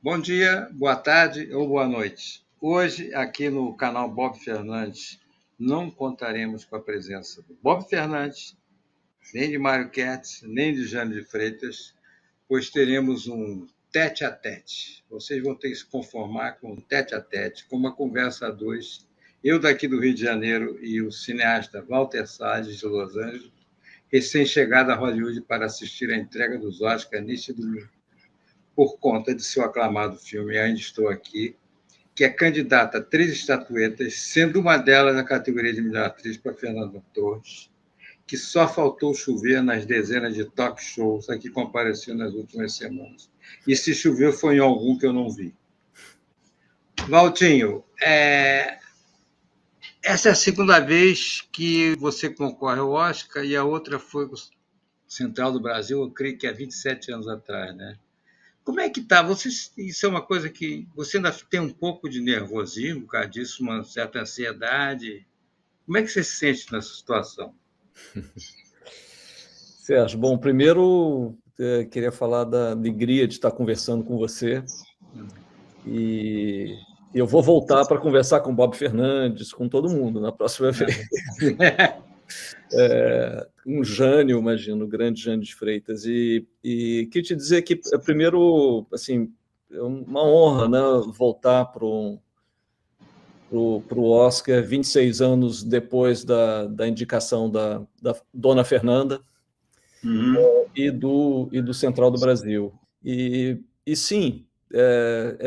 Bom dia, boa tarde ou boa noite. Hoje, aqui no canal Bob Fernandes, não contaremos com a presença do Bob Fernandes, nem de Mário Kertz, nem de Jânio de Freitas, pois teremos um tete-a-tete. Vocês vão ter que se conformar com um tete-a-tete, com uma conversa a dois. Eu daqui do Rio de Janeiro e o cineasta Walter Salles, de Los Angeles, recém-chegado a Hollywood para assistir à entrega dos Oscars neste domingo. Por conta de seu aclamado filme Ainda Estou Aqui, que é candidata a 3 estatuetas, sendo uma delas a categoria de melhor atriz para Fernanda Torres, que só faltou chover nas dezenas de talk shows a que compareceu nas últimas semanas. E se choveu foi em algum que eu não vi. Valtinho, essa é a segunda vez que você concorre ao Oscar e a outra foi o Central do Brasil, eu creio que há 27 anos atrás, né? Como é que está? Isso é uma coisa que você ainda tem um pouco de nervosismo, por causa disso, uma certa ansiedade. Como é que você se sente nessa situação? Sérgio, bom, primeiro queria falar da alegria de estar conversando com você e eu vou voltar para conversar com o Bob Fernandes, com todo mundo na próxima vez. Um Jânio, imagino, o grande Jânio de Freitas. E queria te dizer que, primeiro, assim, é uma honra, né, voltar para o Oscar 26 anos depois da indicação da Dona Fernanda. E do Central do Brasil. E sim,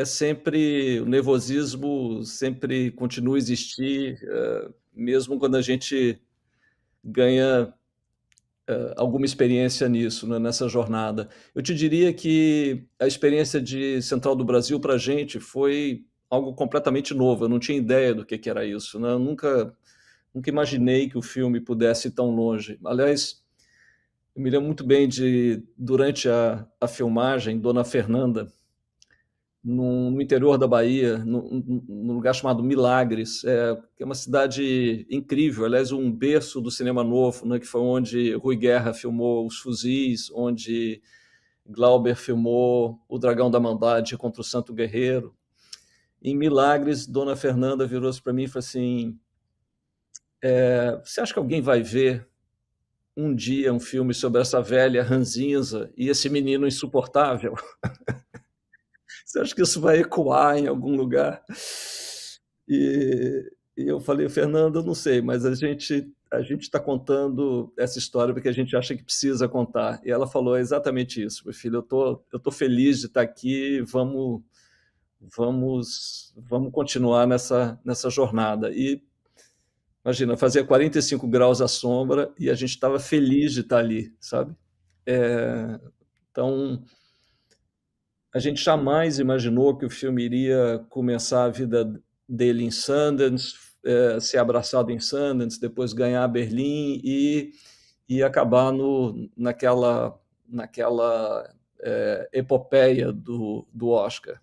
sempre o nervosismo sempre continua a existir, mesmo quando a gente ganha alguma experiência nisso, né, nessa jornada. Eu te diria que a experiência de Central do Brasil para a gente foi algo completamente novo. Eu não tinha ideia do que era isso, né? Eu nunca imaginei que o filme pudesse ir tão longe. Aliás, eu me lembro muito bem durante a filmagem, Dona Fernanda, no interior da Bahia, num lugar chamado Milagres, que é uma cidade incrível, aliás, um berço do cinema novo, né, que foi onde Rui Guerra filmou Os Fuzis, onde Glauber filmou O Dragão da Maldade contra o Santo Guerreiro. Em Milagres, Dona Fernanda virou-se para mim e falou assim: você acha que alguém vai ver um dia um filme sobre essa velha ranzinza e esse menino insuportável? Você acha que isso vai ecoar em algum lugar? E eu falei, Fernando, eu não sei, mas a gente está contando essa história porque a gente acha que precisa contar. E ela falou exatamente isso: meu filho, eu tô feliz de estar aqui, vamos continuar nessa jornada. E imagina, fazia 45 graus à sombra e a gente estava feliz de estar ali, sabe? Então, a gente jamais imaginou que o filme iria começar a vida dele em Sundance, ser abraçado em Sundance, depois ganhar Berlim e acabar naquela epopeia do Oscar,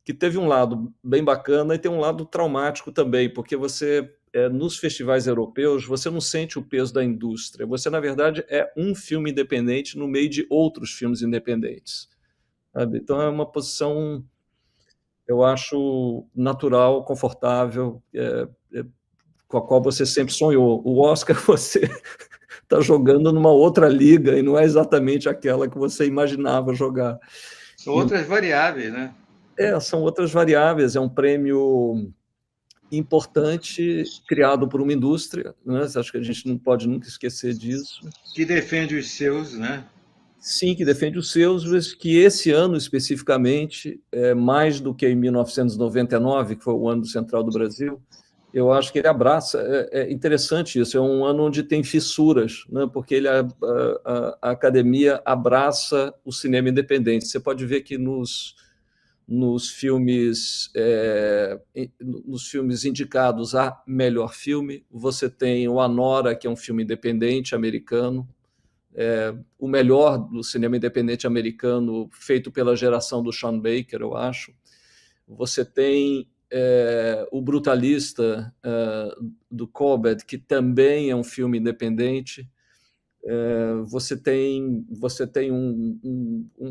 que teve um lado bem bacana e tem um lado traumático também, porque você, nos festivais europeus, você não sente o peso da indústria. Você, na verdade, é um filme independente no meio de outros filmes independentes, sabe? Então é uma posição, eu acho, natural, confortável, com a qual você sempre sonhou. O Oscar, você está jogando numa outra liga e não é exatamente aquela que você imaginava jogar. São outras variáveis, né? São outras variáveis. É um prêmio importante, criado por uma indústria, né? Acho que a gente não pode nunca esquecer disso. Que defende os seus, né? Sim, que defende os seus, mas que esse ano especificamente, mais do que em 1999, que foi o ano do Central do Brasil, eu acho que ele abraça, é interessante isso, é um ano onde tem fissuras, né? Porque a academia abraça o cinema independente. Você pode ver que nos filmes indicados a melhor filme, você tem o Anora, que é um filme independente americano, o melhor do cinema independente americano, feito pela geração do Sean Baker, eu acho. Você tem o Brutalista, do Cobbett, que também é um filme independente. você tem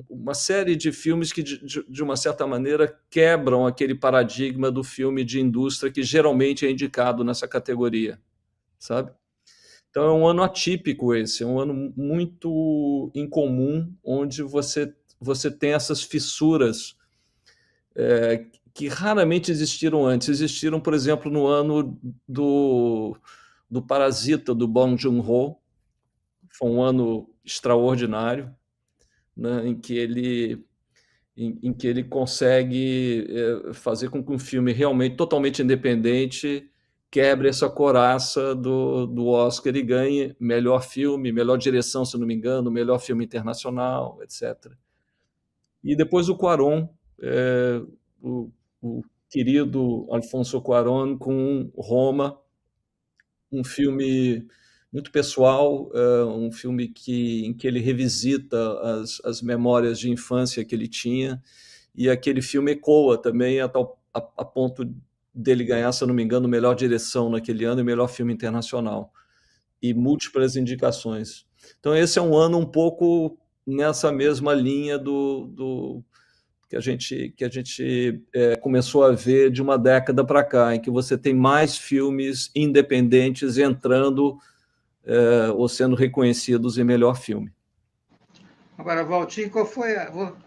uma série de filmes que, de uma certa maneira, quebram aquele paradigma do filme de indústria que geralmente é indicado nessa categoria, sabe? Então é um ano atípico esse, é um ano muito incomum, onde você tem essas fissuras que raramente existiram antes. Existiram, por exemplo, no ano do Parasita, do Bong Joon-ho. Foi um ano extraordinário, né, em que ele consegue fazer com que um filme realmente totalmente independente quebre essa coraça do Oscar e ganhe melhor filme, melhor direção, se não me engano, melhor filme internacional, etc. E depois o Cuarón, o, o querido Alfonso Cuarón com Roma, um filme muito pessoal, um filme em que ele revisita as memórias de infância que ele tinha, e aquele filme ecoa também a ponto dele ganhar, se eu não me engano, melhor direção naquele ano e melhor filme internacional, e múltiplas indicações. Então esse é um ano um pouco nessa mesma linha do que a gente começou a ver de uma década para cá, em que você tem mais filmes independentes entrando ou sendo reconhecidos em melhor filme. Agora, Valtinho, qual foi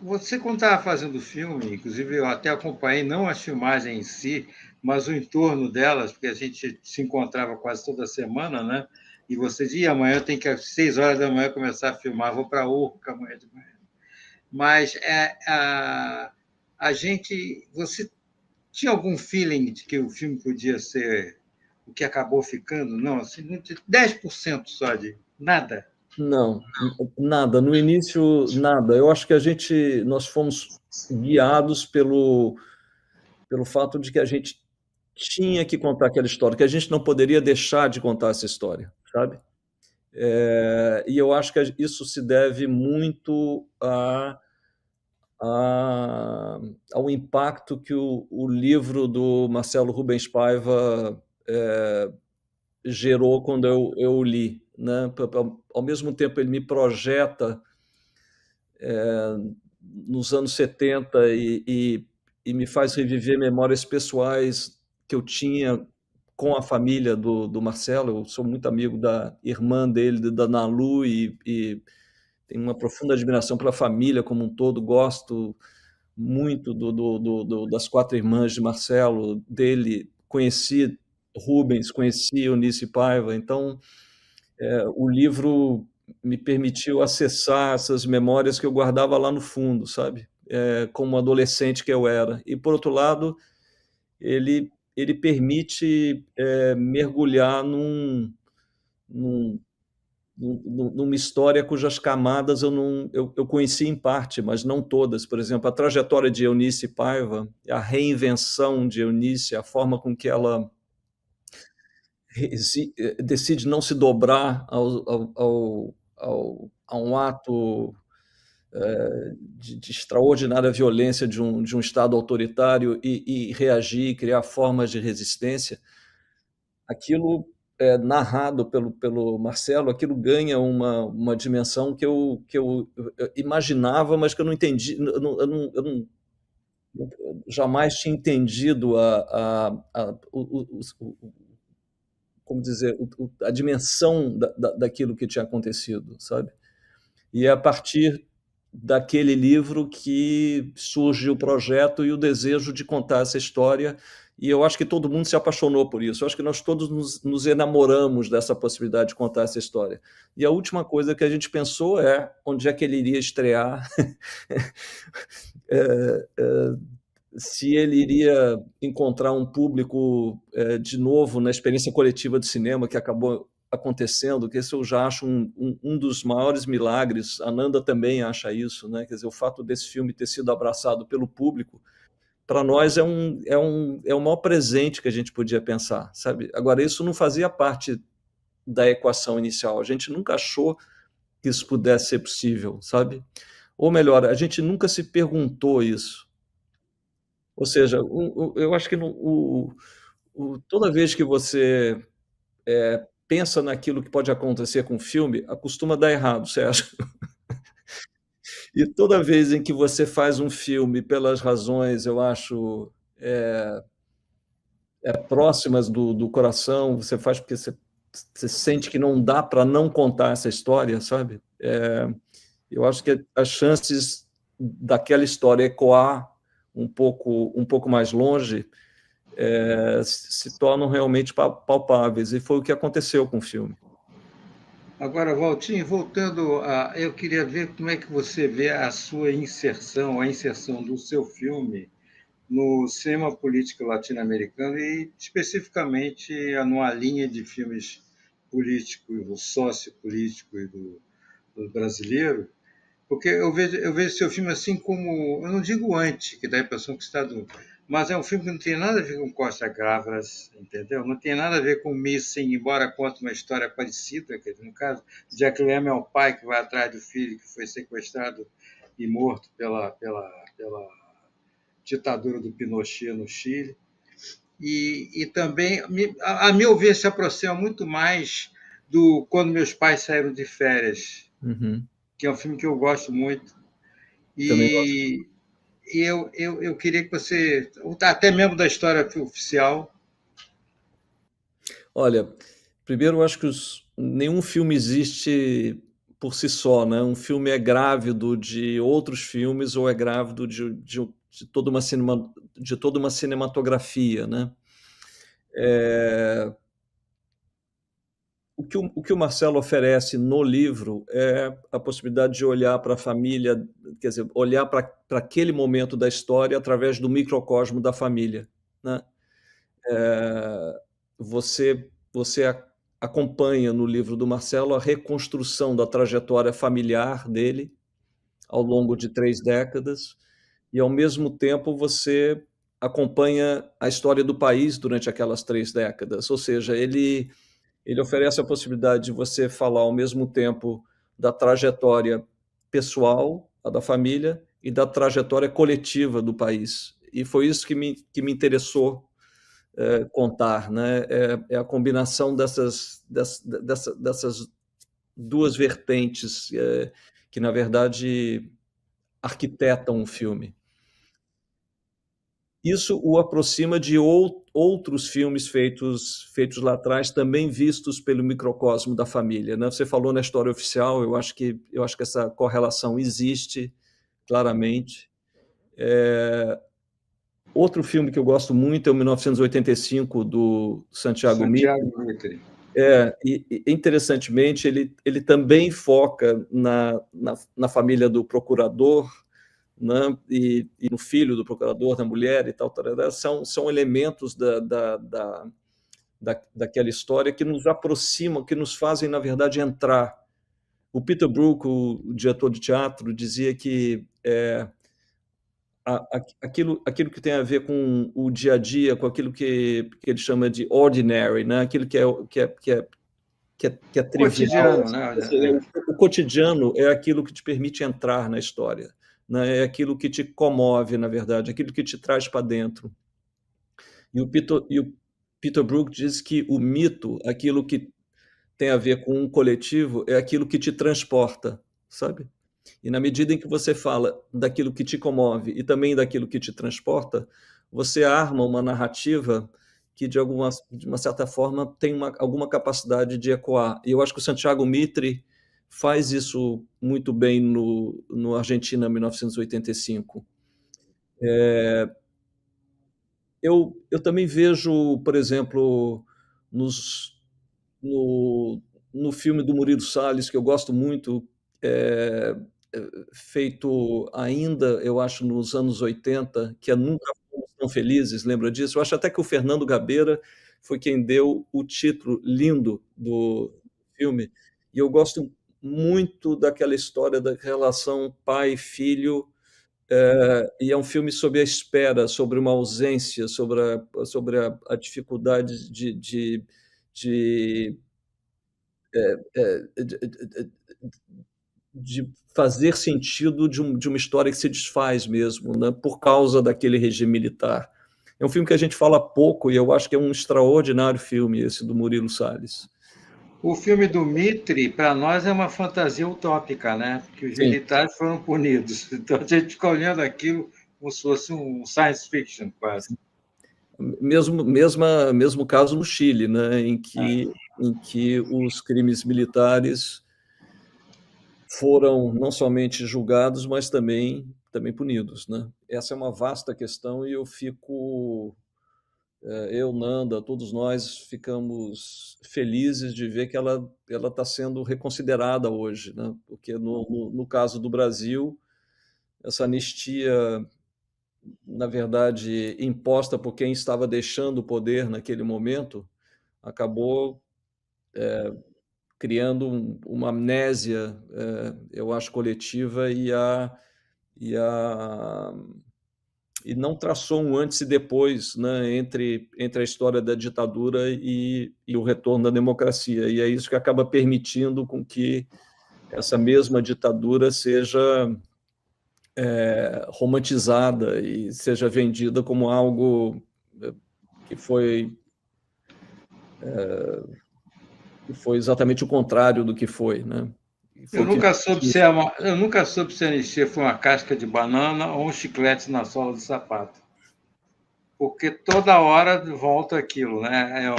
você, quando estava fazendo o filme, inclusive eu até acompanhei não as filmagens em si, mas o entorno delas, porque a gente se encontrava quase toda semana, né? E você dizia, amanhã tem que às 6 horas da manhã começar a filmar, vou para Urca amanhã de manhã. Mas você tinha algum feeling de que o filme podia ser o que acabou ficando? Não, assim, 10% só de nada. Não, nada. No início, nada. Eu acho que nós fomos guiados pelo fato de que a gente tinha que contar aquela história, que a gente não poderia deixar de contar essa história, sabe? E eu acho que isso se deve muito ao impacto que o livro do Marcelo Rubens Paiva gerou quando eu o li, né? Ao mesmo tempo, ele me projeta nos anos 70 e me faz reviver memórias pessoais que eu tinha com a família do Marcelo. Eu sou muito amigo da irmã dele, da Nalu, e tenho uma profunda admiração pela família como um todo. Gosto muito das quatro irmãs de Marcelo, dele. Conheci Rubens, conheci Eunice Paiva. Então, o livro me permitiu acessar essas memórias que eu guardava lá no fundo, sabe? Como adolescente que eu era. E, por outro lado, ele permite mergulhar num, numa história cujas camadas eu conheci em parte, mas não todas. Por exemplo, a trajetória de Eunice Paiva, a reinvenção de Eunice, a forma com que ela decide não se dobrar a um ato de extraordinária violência de um Estado autoritário e reagir, criar formas de resistência. Aquilo, narrado pelo Marcelo, aquilo ganha uma dimensão que eu imaginava, mas que eu não entendi, eu jamais tinha entendido como dizer, a dimensão daquilo que tinha acontecido, sabe? E é a partir daquele livro que surge o projeto e o desejo de contar essa história, e eu acho que todo mundo se apaixonou por isso. Eu acho que nós todos nos enamoramos dessa possibilidade de contar essa história. E a última coisa que a gente pensou é onde é que ele iria estrear, se ele iria encontrar um público de novo na experiência coletiva de cinema que acabou acontecendo, que esse eu já acho um dos maiores milagres. A Nanda também acha isso, né? Quer dizer, o fato desse filme ter sido abraçado pelo público, para nós é o maior presente que a gente podia pensar, sabe? Agora, isso não fazia parte da equação inicial. A gente nunca achou que isso pudesse ser possível, sabe? Ou melhor, a gente nunca se perguntou isso. Ou seja, eu acho que toda vez que você pensa naquilo que pode acontecer com o filme, costuma dar errado, Sérgio. E toda vez em que você faz um filme pelas razões, eu acho, próximas do coração, você faz porque você sente que não dá para não contar essa história, sabe? Eu acho que as chances daquela história ecoar um pouco mais longe se tornam realmente palpáveis, e foi o que aconteceu com o filme. Agora, Valtinho, voltando a. Eu queria ver como é que você vê a sua inserção, a inserção do seu filme no cinema político latino-americano e, especificamente, numa linha de filmes políticos, sociopolíticos do brasileiro, porque eu vejo seu filme assim como, eu não digo anti, que dá a impressão que está do. Mas é um filme que não tem nada a ver com Costa Gavras, entendeu? Não tem nada a ver com Missing, embora conte uma história parecida, que no caso, Jack Lemmon é o pai que vai atrás do filho que foi sequestrado e morto pela ditadura do Pinochet no Chile. E também, a meu ver, se aproxima muito mais do Quando Meus Pais Saíram de Férias, que é um filme que eu gosto muito. Também gosto. E eu queria que você, até mesmo da história oficial. Olha, primeiro eu acho que nenhum filme existe por si só, né? Um filme é grávido de outros filmes ou é grávido de toda uma cinematografia, né? O que o Marcelo oferece no livro é a possibilidade de olhar para a família, quer dizer, olhar para aquele momento da história através do microcosmo da família, né? Você acompanha no livro do Marcelo a reconstrução da trajetória familiar dele ao longo de 3 décadas, e ao mesmo tempo você acompanha a história do país durante aquelas 3 décadas, ou seja, ele oferece a possibilidade de você falar ao mesmo tempo da trajetória pessoal, a da família, e da trajetória coletiva do país. E foi isso que me interessou contar, né? É a combinação dessas duas vertentes que, na verdade, arquitetam o filme. Isso o aproxima de outros filmes feitos lá atrás, também vistos pelo microcosmo da família, né? Você falou na história oficial, eu acho que essa correlação existe claramente. Outro filme que eu gosto muito é o 1985, do Santiago Mitre. E interessantemente, ele também foca na família do procurador, né? E no filho do procurador, da mulher e tal, são elementos daquela história que nos aproximam, que nos fazem, na verdade, entrar. O Peter Brook, o diretor de teatro, dizia que aquilo que tem a ver com o dia a dia, com aquilo que ele chama de ordinary, né? Aquilo que é trivial. Cotidiano, né? O cotidiano é aquilo que te permite entrar na história, né? É aquilo que te comove, na verdade, aquilo que te traz para dentro. E o Peter Brook diz que o mito, aquilo que tem a ver com um coletivo, é aquilo que te transporta, sabe? E na medida em que você fala daquilo que te comove e também daquilo que te transporta, você arma uma narrativa que, de uma certa forma, tem alguma capacidade de ecoar. E eu acho que o Santiago Mitre faz isso muito bem no Argentina 1985. Eu também vejo, por exemplo, no filme do Murilo Salles, que eu gosto muito, feito ainda, eu acho, nos anos 80, que é Nunca Fomos Tão Felizes, lembra disso? Eu acho até que o Fernando Gabeira foi quem deu o título lindo do filme, e eu gosto muito daquela história da relação pai-filho, e é um filme sobre a espera, sobre uma ausência, sobre a dificuldade de fazer sentido de uma história que se desfaz mesmo, né, por causa daquele regime militar. É um filme que a gente fala pouco e eu acho que é um extraordinário filme esse do Murilo Salles. O filme do Mitre, para nós, é uma fantasia utópica, né? Porque os militares foram punidos. Então, a gente fica olhando aquilo como se fosse um science fiction, quase. Mesmo caso no Chile, né? Em que os crimes militares foram não somente julgados, mas também punidos, né? Essa é uma vasta questão e eu, Nanda, todos nós ficamos felizes de ver que ela está sendo reconsiderada hoje, né? Porque no caso do Brasil, essa anistia, na verdade, imposta por quem estava deixando o poder naquele momento, acabou criando uma amnésia, eu acho, coletiva e não traçou um antes e depois, né, entre a história da ditadura e o retorno da democracia. E é isso que acaba permitindo com que essa mesma ditadura seja romantizada e seja vendida como algo que foi exatamente o contrário do que foi, né? Eu nunca soube se a anistia foi uma casca de banana ou um chiclete na sola do sapato. Porque toda hora volta aquilo, né?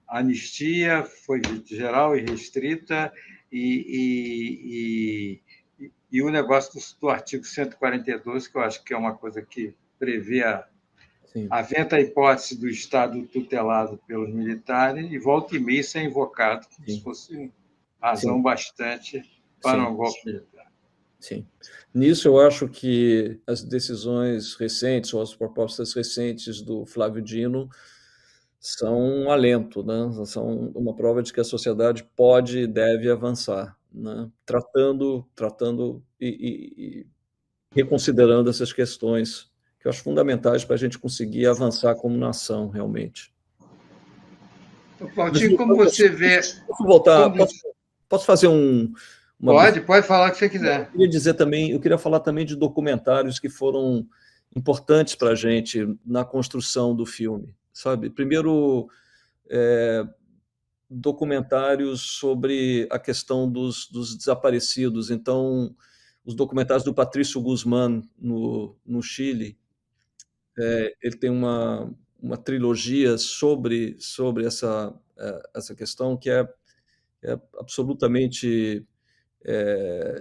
A anistia foi geral e restrita e o negócio do artigo 142, que eu acho que é uma coisa que prevê aventa a hipótese do Estado tutelado pelos militares e volta e meia isso é invocado como se fosse razão bastante para um golpe militar. Sim. Nisso, eu acho que as decisões recentes, ou as propostas recentes do Flávio Dino são um alento, né? São uma prova de que a sociedade pode e deve avançar, né? Tratando e reconsiderando essas questões que eu acho fundamentais para a gente conseguir avançar como nação, realmente. Valtinho, como você vê... Posso voltar? Posso fazer Pode falar o que você quiser. Eu queria falar também de documentários que foram importantes para a gente na construção do filme, sabe? Primeiro, documentários sobre a questão dos desaparecidos. Então, os documentários do Patrício Guzmán no Chile, ele tem uma trilogia sobre essa questão que é absolutamente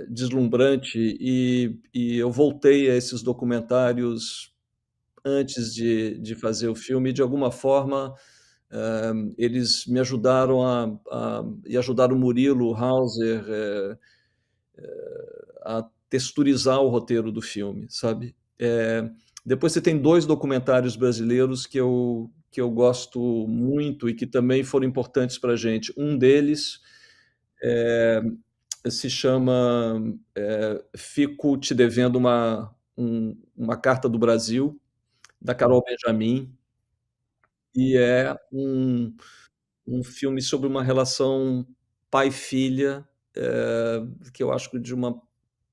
deslumbrante e eu voltei a esses documentários antes de fazer o filme e, de alguma forma, eles me ajudaram e ajudaram o Murilo Hauser a texturizar o roteiro do filme, sabe? Depois você tem 2 documentários brasileiros que eu gosto muito e que também foram importantes para a gente. Um deles se chama Fico Te Devendo uma Carta do Brasil, da Carol Benjamin, e é um filme sobre uma relação pai-filha, que eu acho de uma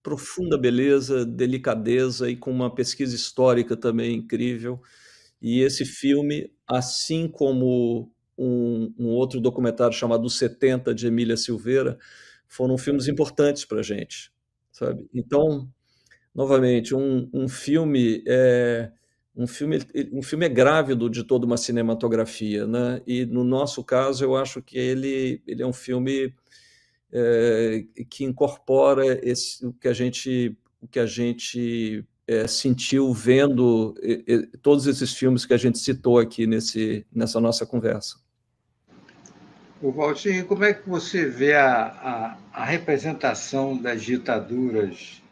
profunda beleza, delicadeza e com uma pesquisa histórica também incrível. E esse filme, assim como um outro documentário chamado Os 70, de Emília Silveira, foram filmes importantes para a gente, sabe? Então, novamente, um filme é grávido de toda uma cinematografia, né? E no nosso caso, eu acho que ele é um filme que incorpora o que a gente sentiu vendo todos esses filmes que a gente citou aqui nessa nossa conversa. O Valtinho, como é que você vê a representação das ditaduras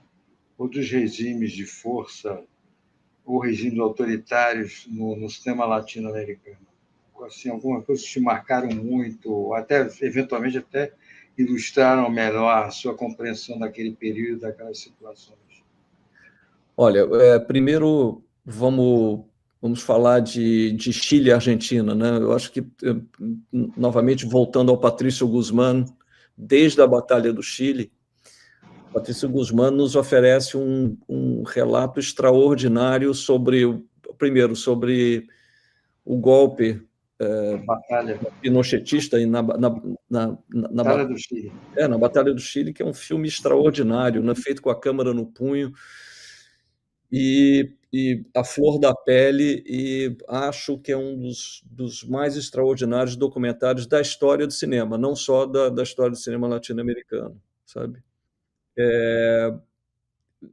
ou dos regimes de força ou regimes autoritários no cinema latino-americano? Assim, alguma coisa que te marcaram muito, ou até eventualmente até ilustraram melhor a sua compreensão daquele período, daquelas situações? Olha, primeiro vamos falar de Chile e Argentina, né? Eu acho que, novamente, voltando ao Patrício Guzmán, desde a Batalha do Chile, Patrício Guzmán nos oferece um relato extraordinário primeiro, sobre o golpe Batalha. pinochetista Batalha do Chile. Na Batalha do Chile, que é um filme extraordinário, né, feito com a câmera no punho e a flor da pele, e acho que é um dos mais extraordinários documentários da história do cinema, não só da história do cinema latino-americano, sabe?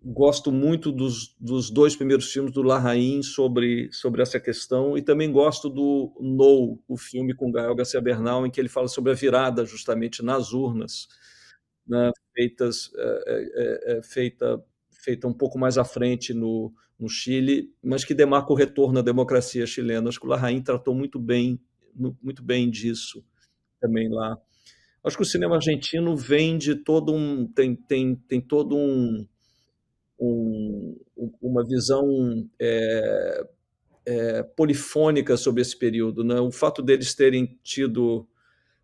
Gosto muito dos dois primeiros filmes do Larraín sobre essa questão, e também gosto do No, o filme com Gael García Bernal, em que ele fala sobre a virada justamente nas urnas, né, feita um pouco mais à frente no Chile, mas que demarca o retorno à democracia chilena. Acho que o Larraín tratou muito bem disso também lá. Acho que o cinema argentino vem de todo um tem todo uma visão polifônica sobre esse período, né? O fato deles terem tido,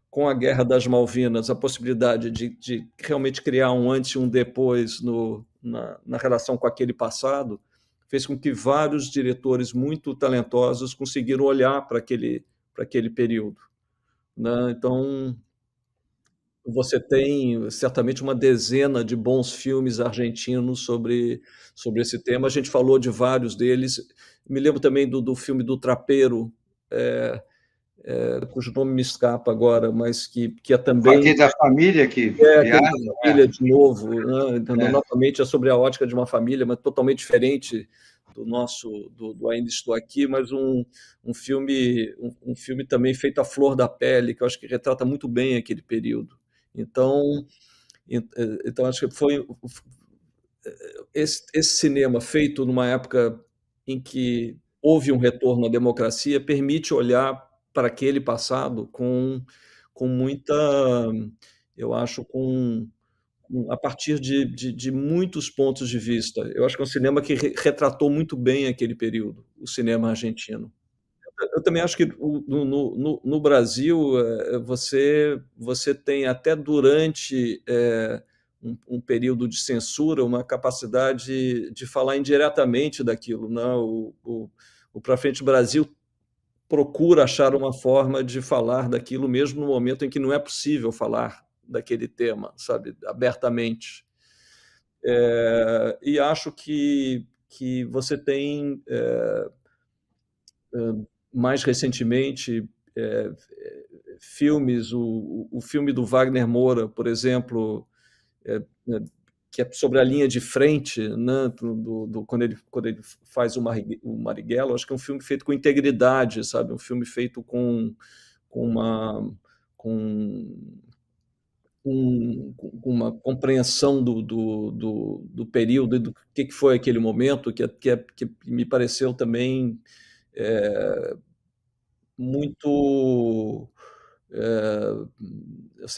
com a Guerra das Malvinas, a possibilidade de realmente criar um antes e um depois na relação com aquele passado, fez com que vários diretores muito talentosos conseguiram olhar para aquele período, né? Então, você tem certamente uma dezena de bons filmes argentinos sobre esse tema. A gente falou de vários deles. Me lembro também do filme do Trapeiro, cujo nome me escapa agora, mas que é também Aquele da família que aquele viaja. da família de novo, né? Então, novamente é sobre a ótica de uma família, mas totalmente diferente do Ainda Estou Aqui, mas um filme também feito à flor da pele, que eu acho que retrata muito bem aquele período. Então, acho que foi esse cinema feito numa época em que houve um retorno à democracia permite olhar para aquele passado com muita, eu acho, a partir de muitos pontos de vista. Eu acho que é um cinema que retratou muito bem aquele período, o cinema argentino. Eu também acho que no Brasil, você tem até durante um período de censura uma capacidade de falar indiretamente daquilo, né? O Pra Frente Brasil procura achar uma forma de falar daquilo mesmo no momento em que não é possível falar daquele tema, sabe, abertamente. E acho que você tem mais recentemente filmes, o filme do Wagner Moura, por exemplo, que é sobre a linha de frente, né, quando ele faz o Marighella. Acho que é um filme feito com integridade, sabe, um filme feito com com uma compreensão do período e do que foi aquele momento, que me pareceu também muito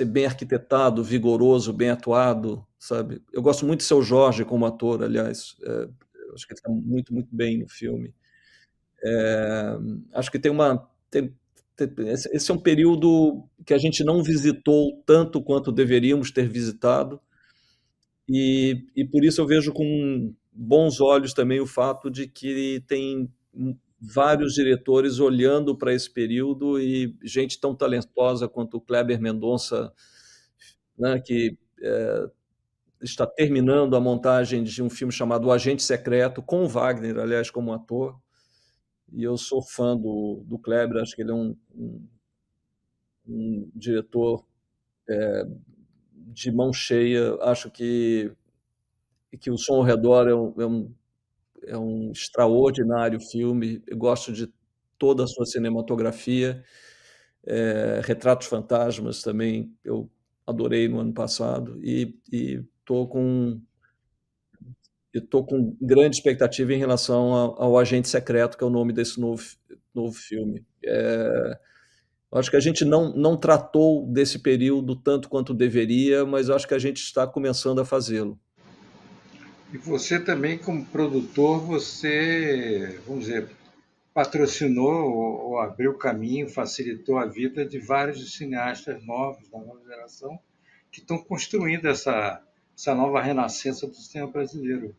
bem arquitetado, vigoroso, bem atuado, sabe? Eu gosto muito de Seu Jorge como ator, aliás. Acho que ele está muito, muito bem no filme. Acho que esse é um período que a gente não visitou tanto quanto deveríamos ter visitado, e por isso eu vejo com bons olhos também o fato de que tem vários diretores olhando para esse período, e gente tão talentosa quanto o Kleber Mendonça, né, que está terminando a montagem de um filme chamado O Agente Secreto, com o Wagner, aliás, como ator. E eu sou fã do Kleber, acho que ele é um diretor de mão cheia. Acho que O Som ao Redor é um extraordinário filme. Eu gosto de toda a sua cinematografia. Retratos Fantasmas também eu adorei no ano passado, e estou com grande expectativa em relação ao Agente Secreto, que é o nome desse novo filme. Acho que a gente não tratou desse período tanto quanto deveria, mas acho que a gente está começando a fazê-lo. E você também, como produtor, você, vamos dizer, patrocinou ou abriu caminho, facilitou a vida de vários cineastas novos, da nova geração, que estão construindo essa nova renascença do cinema brasileiro.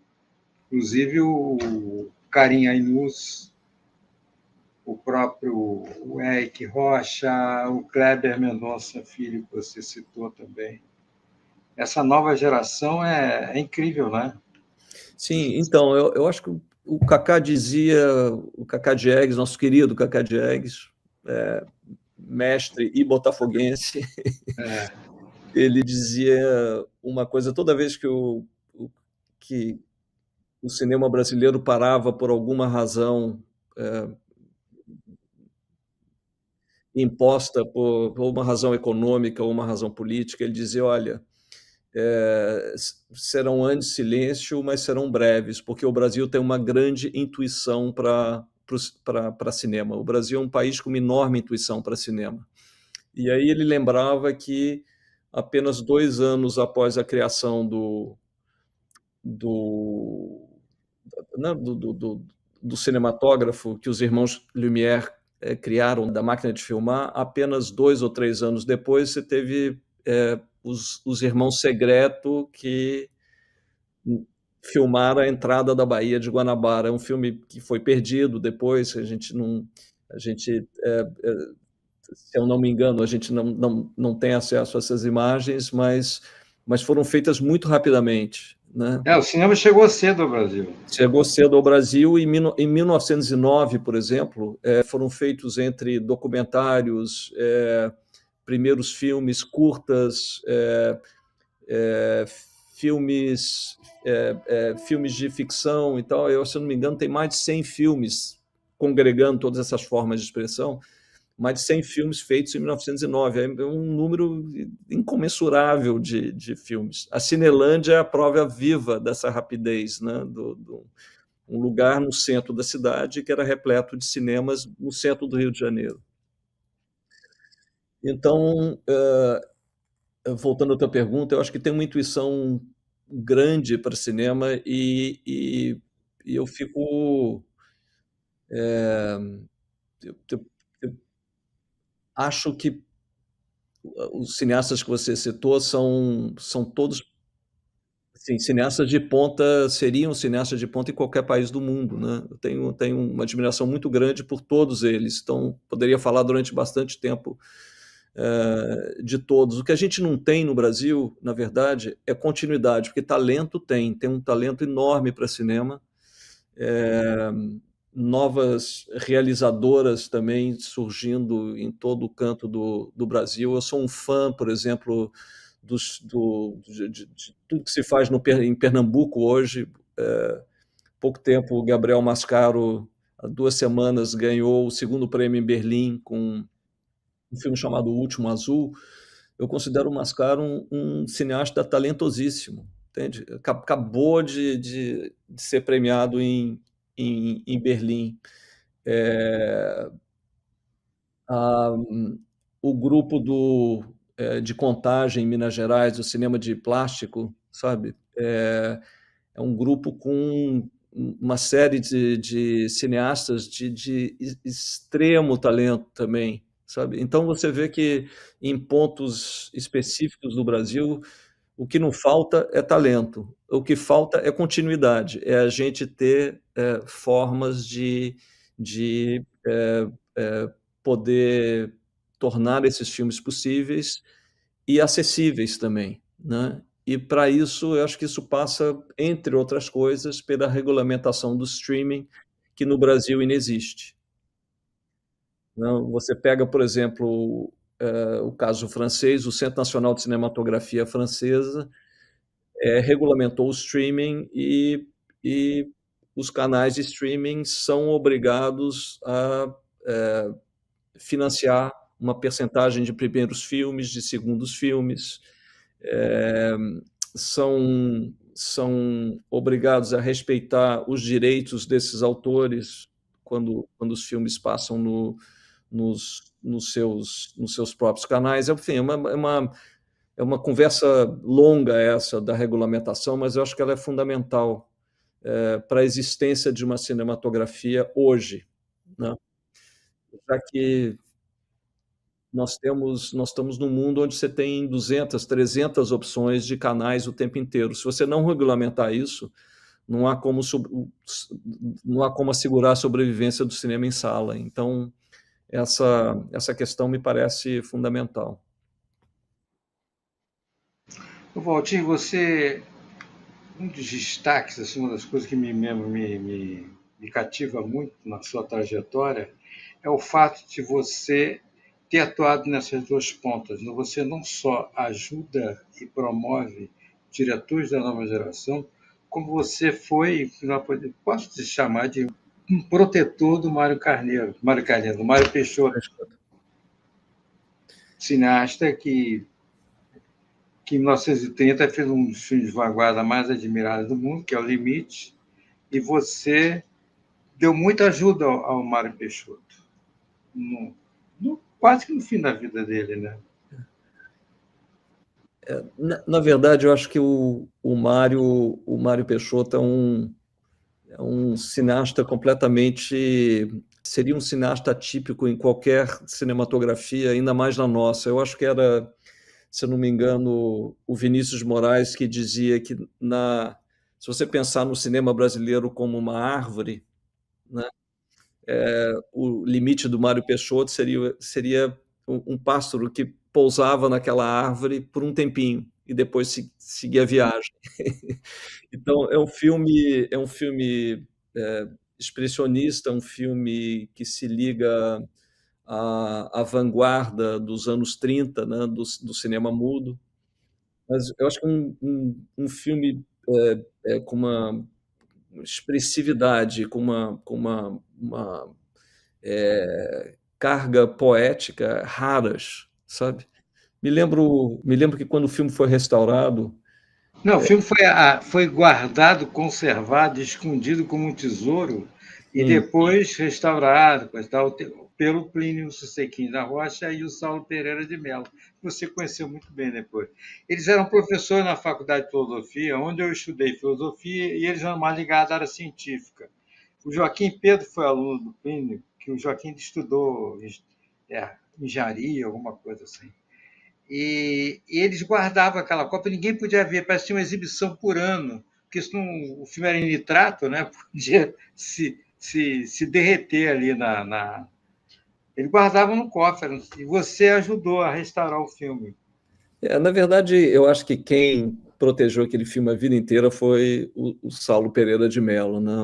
Inclusive o Karim Ainuz, o próprio o Eric Rocha, o Kleber Mendonça Filho, que você citou também. Essa nova geração é incrível, né? Sim, então, eu acho que o Kaká dizia, o Kaká Diegues, nosso querido Kaká Diegues, mestre e botafoguense, ele dizia uma coisa toda vez que que o cinema brasileiro parava por alguma razão imposta por uma razão econômica ou uma razão política, ele dizia, olha, serão anos de silêncio, mas serão breves, porque o Brasil tem uma grande intuição para cinema. O Brasil é um país com uma enorme intuição para cinema. E aí ele lembrava que apenas 2 anos após a criação né, do cinematógrafo que os irmãos Lumière criaram, da máquina de filmar, apenas 2 ou 3 anos depois você teve os Irmãos Segreto, que filmaram a entrada da Baía de Guanabara. É um filme que foi perdido depois, a gente, se eu não me engano, a gente não tem acesso a essas imagens, mas foram feitas muito rapidamente, né? O cinema chegou cedo ao Brasil. Chegou cedo ao Brasil, e em 1909, por exemplo, foram feitos entre documentários, primeiros filmes, curtas, filmes de ficção e tal. Eu, se não me engano, tem mais de 100 filmes, congregando todas essas formas de expressão, mais de 100 filmes feitos em 1909. É um número incomensurável de filmes. A Cinelândia é a prova viva dessa rapidez, né? Um lugar no centro da cidade que era repleto de cinemas no centro do Rio de Janeiro. Então, voltando à tua pergunta, eu acho que tem uma intuição grande para cinema e eu fico... eu acho que os cineastas que você citou são todos, assim, cineastas de ponta, seriam cineastas de ponta em qualquer país do mundo, né? Eu tenho uma admiração muito grande por todos eles, então poderia falar durante bastante tempo de todos. O que a gente não tem no Brasil, na verdade, é continuidade, porque talento tem um talento enorme para cinema, novas realizadoras também surgindo em todo o canto do Brasil. Eu sou um fã, por exemplo, de tudo que se faz em Pernambuco hoje. Pouco tempo, o Gabriel Mascaro, há 2 semanas, ganhou o 2º prêmio em Berlim com um filme chamado O Último Azul. Eu considero o Mascaro um cineasta talentosíssimo, entende? Acabou de ser premiado em Berlim. O grupo de Contagem, em Minas Gerais, o cinema de plástico, sabe? É um grupo com uma série de cineastas de extremo talento também, sabe? Então você vê que em pontos específicos do Brasil, o que não falta é talento, o que falta é continuidade, é a gente ter formas de poder tornar esses filmes possíveis e acessíveis também, né? E para isso, eu acho que isso passa, entre outras coisas, pela regulamentação do streaming, que no Brasil inexiste. Não, você pega, por exemplo, o caso francês, o Centro Nacional de Cinematografia Francesa regulamentou o streaming e os canais de streaming são obrigados a financiar uma percentagem de primeiros filmes, de segundos filmes, são obrigados a respeitar os direitos desses autores quando os filmes passam nos seus próprios canais. Enfim, é uma conversa longa essa da regulamentação, mas eu acho que ela é fundamental para a existência de uma cinematografia hoje, né? Já que nós estamos num mundo onde você tem 200, 300 opções de canais o tempo inteiro. Se você não regulamentar isso, não há como assegurar a sobrevivência do cinema em sala. Então, essa questão me parece fundamental. Valtinho, um dos destaques, assim, uma das coisas que me cativa muito na sua trajetória é o fato de você ter atuado nessas duas pontas. Você não só ajuda e promove diretores da nova geração, como você foi, posso te chamar de um protetor do Mário Carneiro, do Mário Peixoto, cineasta que em 1930 fez um dos filmes de vanguarda mais admirados do mundo, que é O Limite, e você deu muita ajuda ao Mário Peixoto, quase que no fim da vida dele, né? Na verdade, eu acho que o Mário Peixoto é um cineasta completamente... Seria um cineasta atípico em qualquer cinematografia, ainda mais na nossa. Eu acho que era, se eu não me engano, o Vinícius Moraes que dizia que se você pensar no cinema brasileiro como uma árvore, né, o limite do Mário Peixoto seria um pássaro que pousava naquela árvore por um tempinho e depois seguia a viagem. Então é um filme expressionista, um filme que se liga à vanguarda dos anos 30, né, do cinema mudo. Mas eu acho que um filme com uma expressividade, com uma carga poética raras, sabe? Me lembro que quando o filme foi restaurado... Não, o filme foi guardado, conservado, escondido como um tesouro e depois restaurado pelo Plínio Sequim da Rocha e o Saulo Pereira de Mello, que você conheceu muito bem depois. Eles eram professores na Faculdade de Filosofia, onde eu estudei filosofia, e eles eram mais ligados à área científica. O Joaquim Pedro foi aluno do Plínio, que o Joaquim estudou engenharia, alguma coisa assim. E eles guardavam aquela cópia, ninguém podia ver, parecia uma exibição por ano, porque o filme era em nitrato, né? Podia se derreter ali Eles guardavam no cofre, e você ajudou a restaurar o filme. Na verdade, eu acho que quem protegeu aquele filme a vida inteira foi o Saulo Pereira de Mello, né?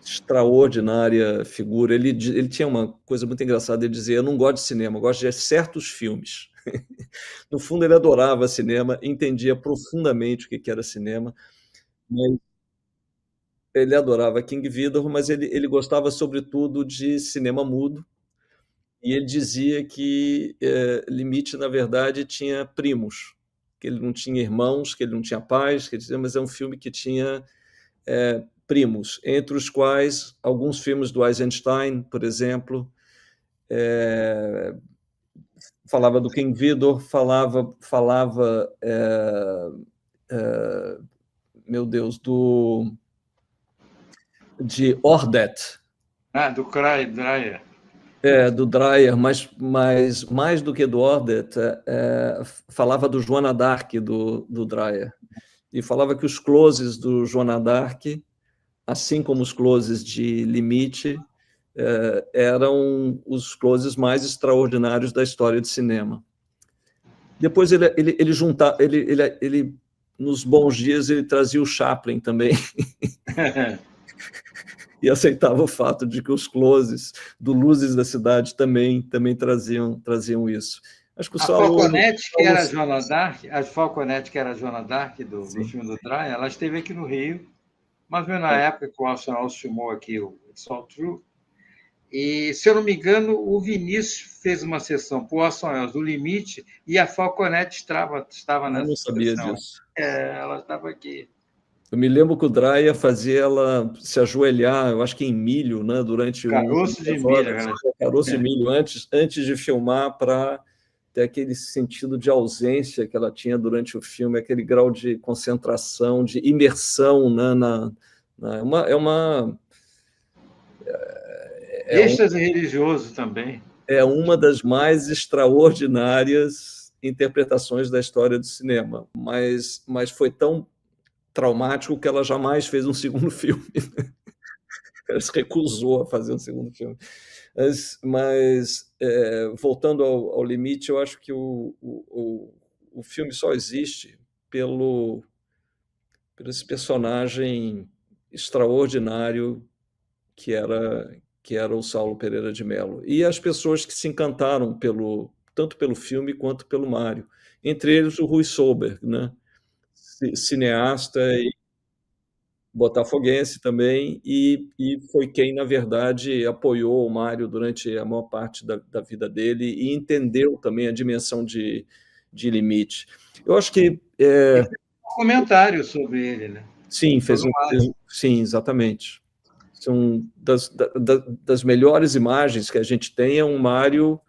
Extraordinária figura. Ele tinha uma coisa muito engraçada, ele dizia: eu não gosto de cinema, eu gosto de certos filmes. No fundo, ele adorava cinema, entendia profundamente o que era cinema, mas ele adorava King Vidor, mas ele gostava, sobretudo, de cinema mudo, e ele dizia que Limite, na verdade, tinha primos, que ele não tinha irmãos, que ele não tinha pais, mas é um filme que tinha primos, entre os quais alguns filmes do Eisenstein, por exemplo, falava do King Vidor, falava meu Deus, de Ordet. Do Dreyer. Do Dreyer, mas mais do que do Ordet, falava do Joana d'Arc, do Dreyer. E falava que os closes do Joana d'Arc, assim como os closes de Limite, eram os closes mais extraordinários da história de cinema. Depois ele juntava, nos bons dias ele trazia o Chaplin também. E aceitava o fato de que os closes do Luzes da Cidade também traziam isso. Acho que a Falconete, que era a Joana d'Arc, do filme do Dreyer, ela esteve aqui no Rio, mas na época que o Orson Welles filmou aqui o It's All True. E, se eu não me engano, o Vinícius fez uma sessão para o Orson Welles do Limite, e a Falconete estava nessa sessão. Eu não sabia disso. Ela estava aqui. Eu me lembro que o Dreyer fazia ela se ajoelhar, eu acho que em milho, né, durante caroço de milho, caroço de milho antes de filmar, para ter aquele sentido de ausência que ela tinha durante o filme, aquele grau de concentração, de imersão, né, êxtase religioso também. É uma das mais extraordinárias interpretações da história do cinema, mas foi tão traumático que ela jamais fez um segundo filme. Ela se recusou a fazer um segundo filme. Mas voltando ao limite, eu acho que o filme só existe pelo esse personagem extraordinário que era o Saulo Pereira de Mello. E as pessoas que se encantaram tanto pelo filme quanto pelo Mário. Entre eles o Rui Solberg, né? Cineasta e botafoguense também, e foi quem, na verdade, apoiou o Mário durante a maior parte da vida dele e entendeu também a dimensão de limite. Eu acho que... Um comentário sobre ele, né? Sim, sim, exatamente. São das melhores imagens que a gente tem é um Mário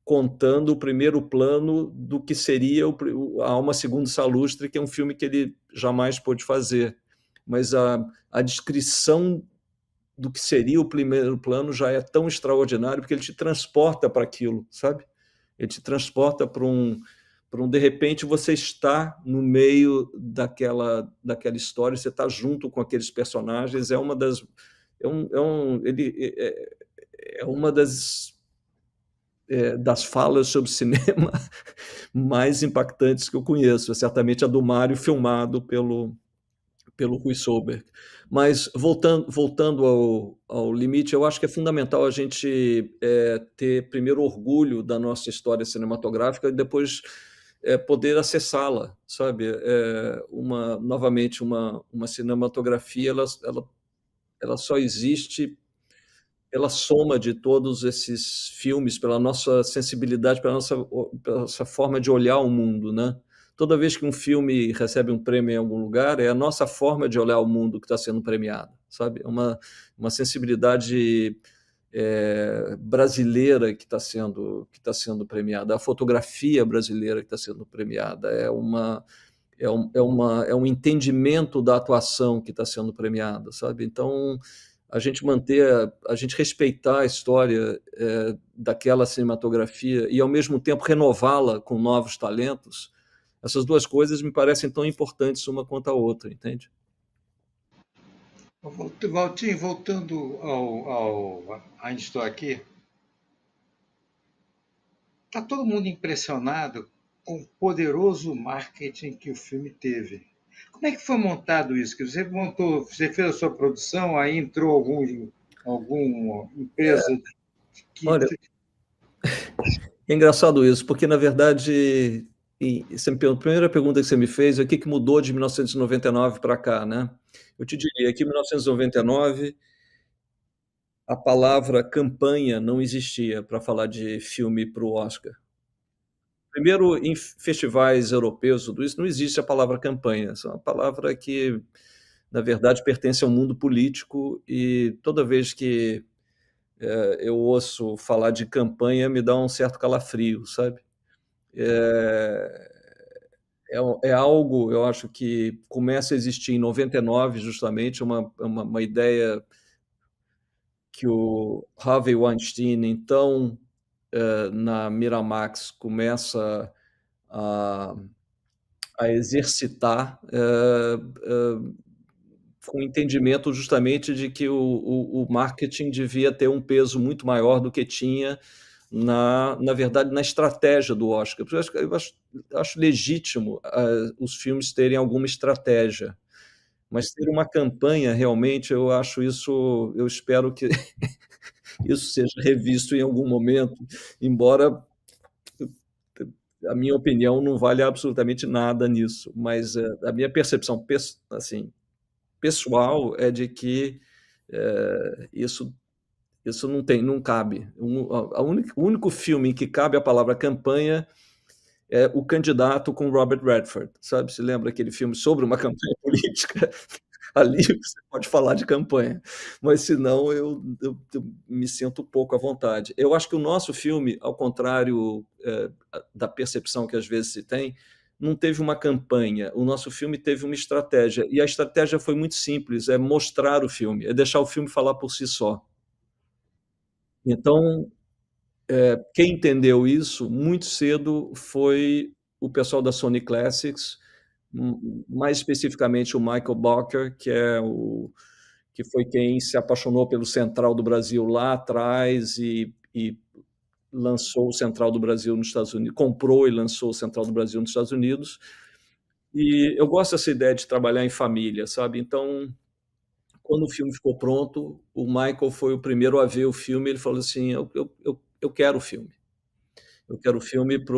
contando o primeiro plano do que seria a Alma Segundo Salustre, que é um filme que ele jamais pôde fazer. Mas a descrição do que seria o primeiro plano já é tão extraordinário, porque ele te transporta para aquilo, sabe? Ele te transporta para de repente você está no meio daquela história, você está junto com aqueles personagens, é uma das das falas sobre cinema mais impactantes que eu conheço, é certamente a do Mário filmado pelo Rui Solberg. Mas voltando ao limite, eu acho que é fundamental a gente ter primeiro orgulho da nossa história cinematográfica e depois poder acessá-la, sabe? Novamente, uma cinematografia, ela só existe pela soma de todos esses filmes, pela nossa sensibilidade, pela nossa forma de olhar o mundo, né? Toda vez que um filme recebe um prêmio em algum lugar, é a nossa forma de olhar o mundo que está sendo premiada, sabe? É uma sensibilidade brasileira que está sendo premiada, a fotografia brasileira que está sendo premiada, é um entendimento da atuação que está sendo premiada, sabe? Então, a gente respeitar a história daquela cinematografia e, ao mesmo tempo, renová-la com novos talentos, essas duas coisas me parecem tão importantes uma quanto a outra, entende? Valtinho, voltando Ainda Estou Aqui, está todo mundo impressionado com o poderoso marketing que o filme teve. Como é que foi montado isso? Você fez a sua produção, aí entrou alguma empresa que... Olha, é engraçado isso, porque, na verdade, a primeira pergunta que você me fez é o que mudou de 1999 para cá, né? Eu te diria que em 1999 a palavra campanha não existia para falar de filme para o Oscar. Primeiro, em festivais europeus, tudo isso, não existe a palavra campanha. É uma palavra que, na verdade, pertence ao mundo político e toda vez que eu ouço falar de campanha, me dá um certo calafrio, sabe? É algo, eu acho, que começa a existir em 99, justamente, uma ideia que o Harvey Weinstein, então, na Miramax, começa a exercitar com o entendimento justamente de que o marketing devia ter um peso muito maior do que tinha, na verdade, na estratégia do Oscar. Eu acho legítimo os filmes terem alguma estratégia, mas ter uma campanha, realmente, eu espero que isso seja revisto em algum momento, embora a minha opinião não vale absolutamente nada nisso, mas a minha percepção assim, pessoal é de que isso não cabe. O único filme em que cabe a palavra campanha é O Candidato, com Robert Redford, sabe? Se lembra aquele filme sobre uma campanha política? Ali você pode falar de campanha, mas senão eu me sinto um pouco à vontade. Eu acho que o nosso filme, ao contrário da percepção que às vezes se tem, não teve uma campanha. O nosso filme teve uma estratégia, e a estratégia foi muito simples, é mostrar o filme, é deixar o filme falar por si só. Então, quem entendeu isso muito cedo foi o pessoal da Sony Classics, mais especificamente o Michael Booker, que foi quem se apaixonou pelo Central do Brasil lá atrás e lançou o Central do Brasil nos Estados Unidos, comprou e lançou o Central do Brasil nos Estados Unidos. E eu gosto dessa ideia de trabalhar em família, sabe? Então, quando o filme ficou pronto, o Michael foi o primeiro a ver o filme. Ele falou assim: eu quero o filme. Eu quero o filme para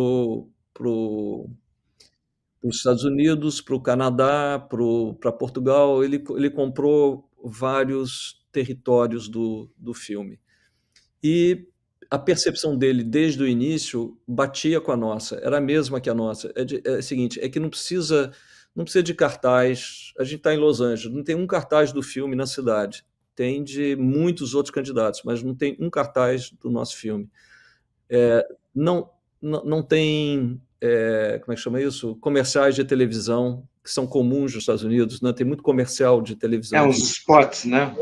os Estados Unidos, para o Canadá, para Portugal. Ele comprou vários territórios do filme. E a percepção dele desde o início batia com a nossa, era a mesma que a nossa. É o seguinte, é que não precisa de cartaz. A gente está em Los Angeles, não tem um cartaz do filme na cidade. Tem de muitos outros candidatos, mas não tem um cartaz do nosso filme. Não, não tem, como é que chama isso? Comerciais de televisão, que são comuns nos Estados Unidos, né? Tem muito comercial de televisão. Uns spots, né?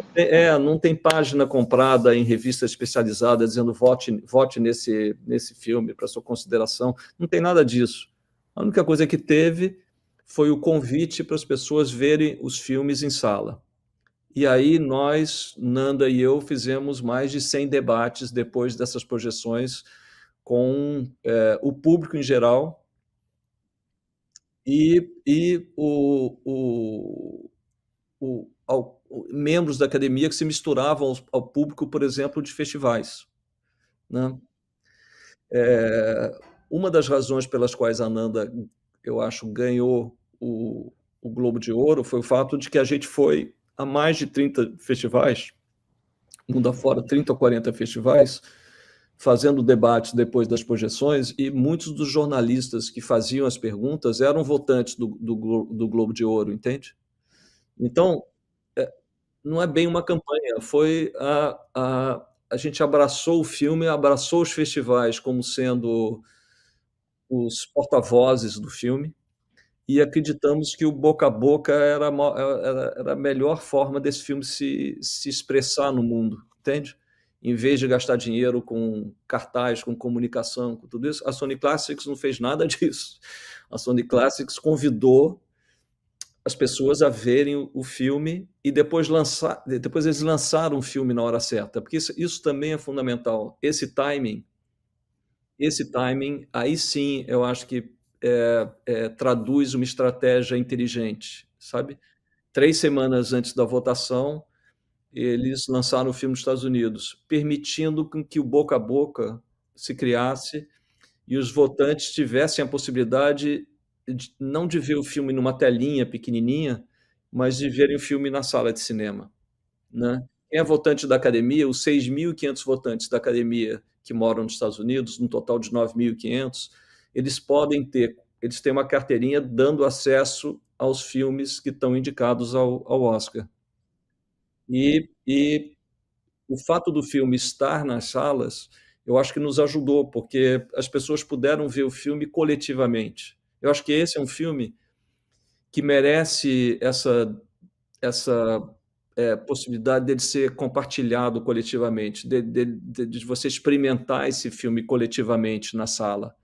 Não tem página comprada em revista especializada dizendo vote nesse filme para sua consideração. Não tem nada disso. A única coisa que teve foi o convite para as pessoas verem os filmes em sala. E aí nós, Nanda e eu, fizemos mais de 100 debates depois dessas projeções com o público em geral e membros da academia que se misturavam ao público, por exemplo, de festivais, né? Uma das razões pelas quais a Nanda, eu acho, ganhou o Globo de Ouro foi o fato de que a gente foi a mais de 30 festivais, mundo afora, 30 ou 40 festivais, fazendo debates depois das projeções, e muitos dos jornalistas que faziam as perguntas eram votantes do Globo de Ouro, entende? Então, não é bem uma campanha, foi a gente abraçou o filme, abraçou os festivais como sendo os porta-vozes do filme, e acreditamos que o boca a boca era a melhor forma desse filme se expressar no mundo, entende? Em vez de gastar dinheiro com cartaz, com comunicação, com tudo isso, a Sony Classics não fez nada disso. A Sony Classics convidou as pessoas a verem o filme e depois eles lançaram o filme na hora certa, porque isso também é fundamental. Esse timing, aí sim, eu acho que traduz uma estratégia inteligente, sabe? 3 semanas antes da votação, eles lançaram o filme nos Estados Unidos, permitindo que o boca a boca se criasse e os votantes tivessem a possibilidade não de ver o filme numa telinha pequenininha, mas de verem o filme na sala de cinema, né? Quem é votante da academia, os 6.500 votantes da academia que moram nos Estados Unidos, um total de 9.500, eles têm uma carteirinha dando acesso aos filmes que estão indicados ao Oscar. E o fato do filme estar nas salas, eu acho que nos ajudou, porque as pessoas puderam ver o filme coletivamente. Eu acho que esse é um filme que merece essa possibilidade dele ser compartilhado coletivamente, de você experimentar esse filme coletivamente na sala.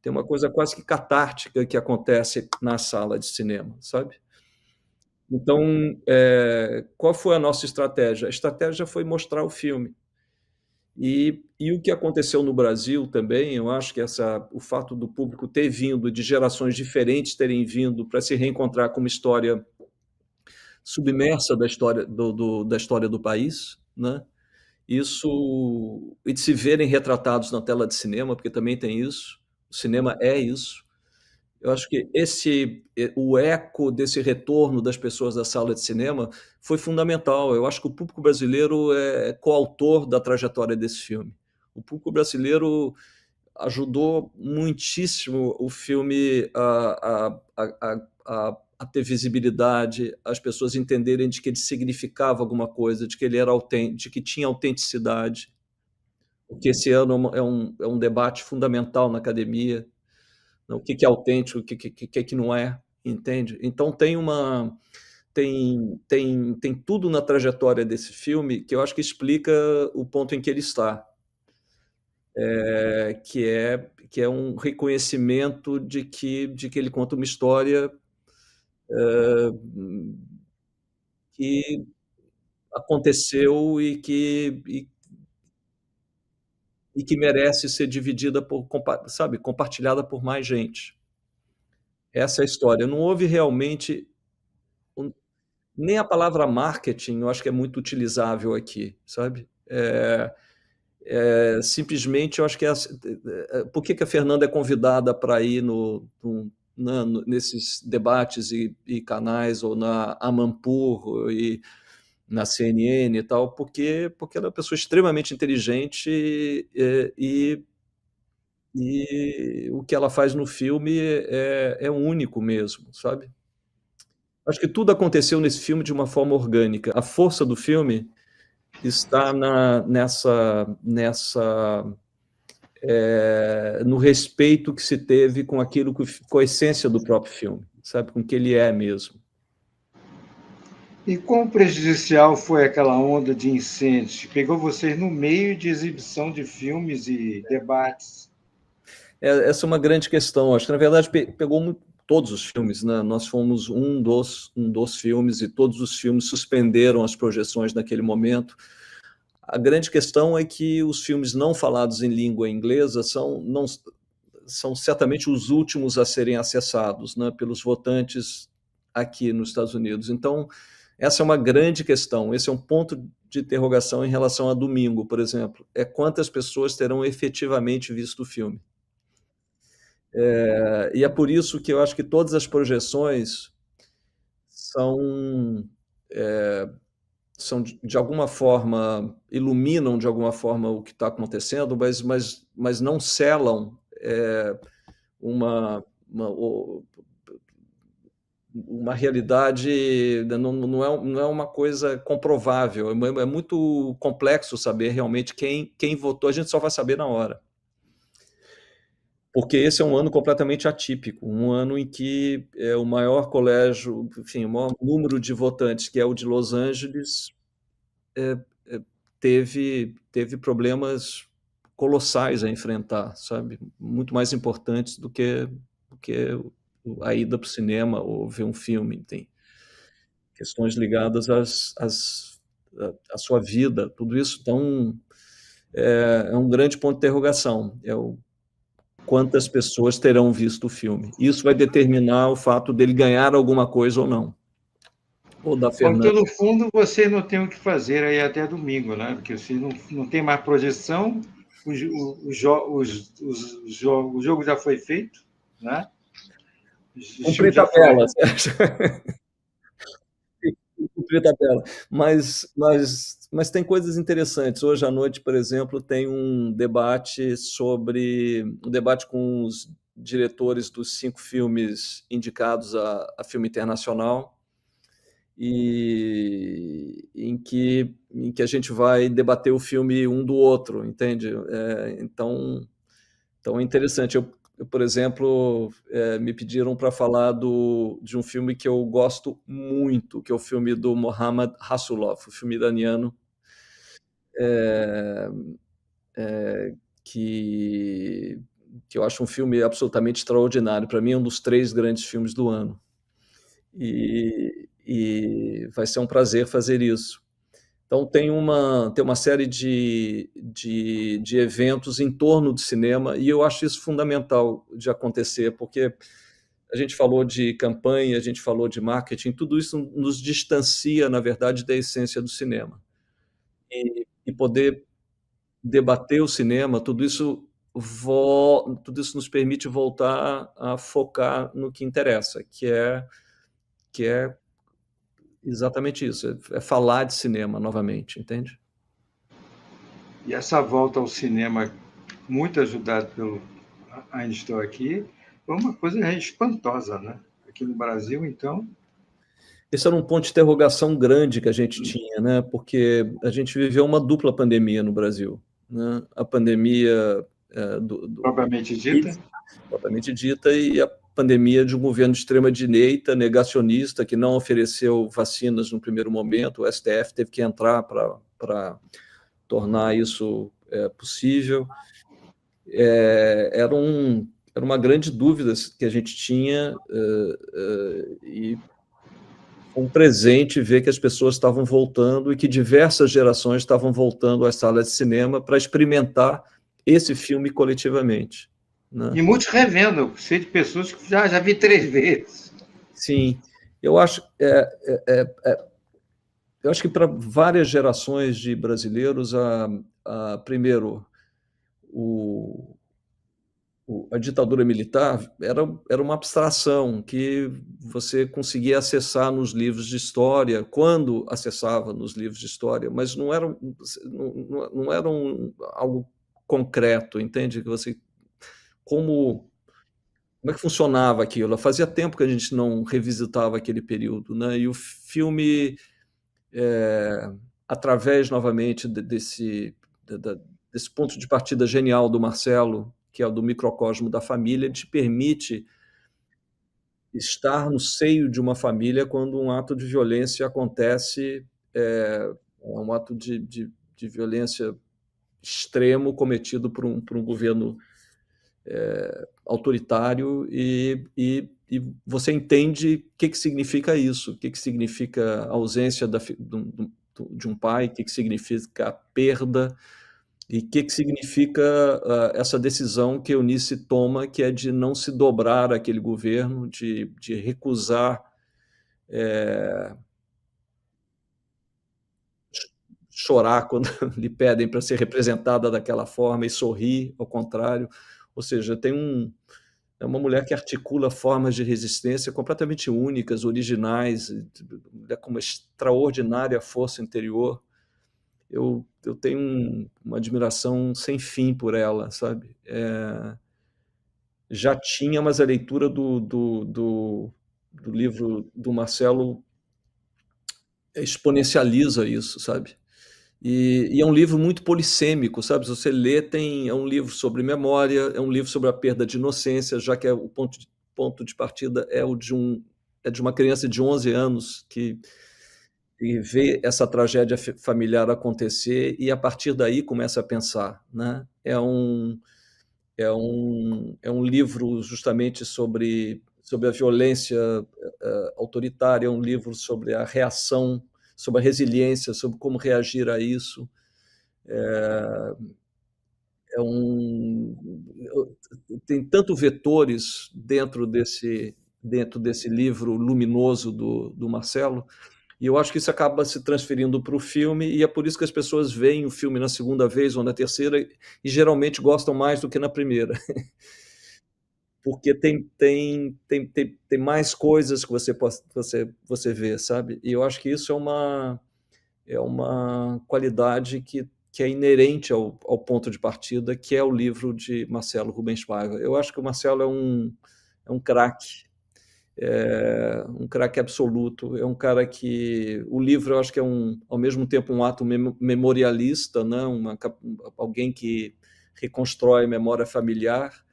Tem uma coisa quase que catártica que acontece na sala de cinema, sabe? Então, qual foi a nossa estratégia? A estratégia foi mostrar o filme. E o que aconteceu no Brasil também, eu acho que o fato do público ter vindo, de gerações diferentes terem vindo para se reencontrar com uma história submersa da história da história do país, né? Isso, e de se verem retratados na tela de cinema, porque também tem isso. O cinema é isso. Eu acho que o eco desse retorno das pessoas da sala de cinema foi fundamental. Eu acho que o público brasileiro é coautor da trajetória desse filme. O público brasileiro ajudou muitíssimo o filme a ter visibilidade, as pessoas entenderem de que ele significava alguma coisa, de que ele era autêntico, de que tinha autenticidade. Porque esse ano é um debate fundamental na academia. O que é autêntico, o que não é, entende? Então tem tudo na trajetória desse filme que eu acho que explica o ponto em que ele está, que é um reconhecimento de que ele conta uma história que aconteceu e que merece ser dividida sabe, compartilhada por mais gente. Essa é a história. Não houve realmente nem a palavra marketing, eu acho que é muito utilizável aqui, sabe? Simplesmente, eu acho que por que a Fernanda é convidada para ir nesses debates e canais, ou na Amanpour e na CNN e tal, porque ela é uma pessoa extremamente inteligente, e o que ela faz no filme é único mesmo, sabe? Acho que tudo aconteceu nesse filme de uma forma orgânica. A força do filme está no respeito que se teve com aquilo, com a essência do próprio filme, sabe? Com o que ele é mesmo. E quão prejudicial foi aquela onda de incêndios? Pegou vocês no meio de exibição de filmes e debates. Essa é uma grande questão. Acho que, na verdade, pegou todos os filmes, né? Nós fomos um dos filmes, e todos os filmes suspenderam as projeções naquele momento. A grande questão é que os filmes não falados em língua inglesa são certamente os últimos a serem acessados, né, pelos votantes aqui nos Estados Unidos. Então, essa é uma grande questão. Esse é um ponto de interrogação em relação a domingo, por exemplo. É quantas pessoas terão efetivamente visto o filme. E é por isso que eu acho que todas as projeções são de alguma forma, iluminam de alguma forma o que está acontecendo, mas não selam uma realidade, não é uma coisa comprovável. É muito complexo saber realmente quem votou. A gente só vai saber na hora. Porque esse é um ano completamente atípico, um ano em que o maior colégio, enfim, o maior número de votantes, que é o de Los Angeles, teve problemas colossais a enfrentar, sabe? Muito mais importantes do que a ida para o cinema ou ver um filme. Tem questões ligadas à sua vida, tudo isso. Então, é um grande ponto de interrogação. Quantas pessoas terão visto o filme? Isso vai determinar o fato dele ganhar alguma coisa ou não. Ou da Fernanda. Porque, no fundo, você não tem o que fazer aí até domingo, né? Porque você não tem mais projeção, o jogo já foi feito, né? Cumprir tabela, você acha? Cumprir tabela. Mas tem coisas interessantes. Hoje à noite, por exemplo, tem um debate com os diretores dos 5 filmes indicados a filme internacional, e em que a gente vai debater o filme um do outro, entende? Então é interessante. Eu, por exemplo, me pediram para falar de um filme que eu gosto muito, que é o filme do Mohammad Rasulov, o filme iraniano, que eu acho um filme absolutamente extraordinário. Para mim, é um dos 3 grandes filmes do ano. E vai ser um prazer fazer isso. Então, tem uma série de eventos em torno do cinema, e eu acho isso fundamental de acontecer, porque a gente falou de campanha, a gente falou de marketing, tudo isso nos distancia, na verdade, da essência do cinema. E poder debater o cinema, tudo isso nos permite voltar a focar no que interessa, que é exatamente isso, é falar de cinema novamente, entende? E essa volta ao cinema, muito ajudado pelo Ainda Estou Aqui, foi uma coisa espantosa, né? Aqui no Brasil, então. Esse era um ponto de interrogação grande que a gente tinha, né? Porque a gente viveu uma dupla pandemia no Brasil, né? A pandemia propriamente dita. Propriamente dita, e a pandemia de um governo de extrema-direita, negacionista, que não ofereceu vacinas no primeiro momento. O STF teve que entrar para tornar isso possível. Era uma grande dúvida que a gente tinha, e um presente ver que as pessoas estavam voltando e que diversas gerações estavam voltando às salas de cinema para experimentar esse filme coletivamente, né? E muitos revendo, eu sei de pessoas que já vi 3 vezes. Sim, eu acho, eu acho que para várias gerações de brasileiros, primeiro, o, a ditadura militar era uma abstração que você conseguia acessar nos livros de história, quando acessava nos livros de história, mas não era algo concreto, entende? Que você, como é que funcionava aquilo? Fazia tempo que a gente não revisitava aquele período, né? E o filme, através novamente desse ponto de partida genial do Marcelo, que é o do microcosmo da família, ele te permite estar no seio de uma família quando um ato de violência acontece, um ato de violência extremo cometido por um governo autoritário, e você entende o que significa isso, o que significa a ausência de um pai, o que significa a perda, e o que significa essa decisão que Eunice toma, que é de não se dobrar àquele governo, de recusar chorar quando lhe pedem para ser representada daquela forma e sorrir, ao contrário. Ou seja, é uma mulher que articula formas de resistência completamente únicas, originais, com uma extraordinária força interior. Eu tenho uma admiração sem fim por ela, sabe? Já tinha, mas a leitura do livro do Marcelo exponencializa isso, sabe? E é um livro muito polissêmico, sabe? Se você lê, é um livro sobre memória, é um livro sobre a perda de inocência, já que o ponto de partida é de uma criança de 11 anos que vê essa tragédia familiar acontecer e, a partir daí, começa a pensar, né? É um livro justamente sobre a violência autoritária, é um livro sobre a reação, sobre a resiliência, sobre como reagir a isso. Tem tanto vetores dentro desse livro luminoso do Marcelo, e eu acho que isso acaba se transferindo para o filme, e é por isso que as pessoas veem o filme na segunda vez ou na terceira e geralmente gostam mais do que na primeira. Porque tem mais coisas que você vê, sabe? E eu acho que isso é uma qualidade que é inerente ao ponto de partida, que é o livro de Marcelo Rubens Paiva. Eu acho que o Marcelo é um craque, um craque absoluto, é um cara que... O livro, eu acho que é, ao mesmo tempo, um ato memorialista, né? Alguém que reconstrói a memória familiar,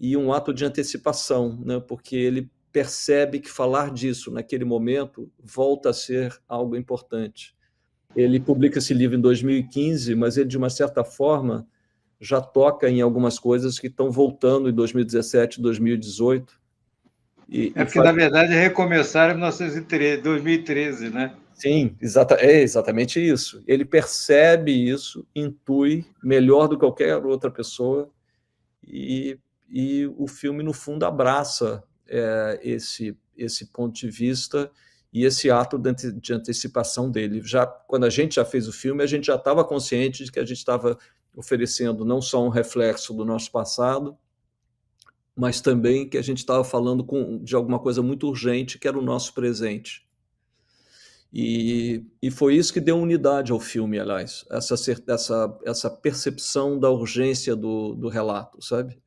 e um ato de antecipação, né? Porque ele percebe que falar disso naquele momento volta a ser algo importante. Ele publica esse livro em 2015, mas ele, de uma certa forma, já toca em algumas coisas que estão voltando em 2017, 2018. Porque, na verdade, recomeçaram em 2013, né? Sim, é exatamente isso. Ele percebe isso, intui melhor do que qualquer outra pessoa, e o filme, no fundo, abraça esse ponto de vista e esse ato de antecipação dele. Quando a gente já fez o filme, a gente já estava consciente de que a gente estava oferecendo não só um reflexo do nosso passado, mas também que a gente estava falando de alguma coisa muito urgente, que era o nosso presente. E foi isso que deu unidade ao filme, aliás, essa percepção da urgência do relato, sabe?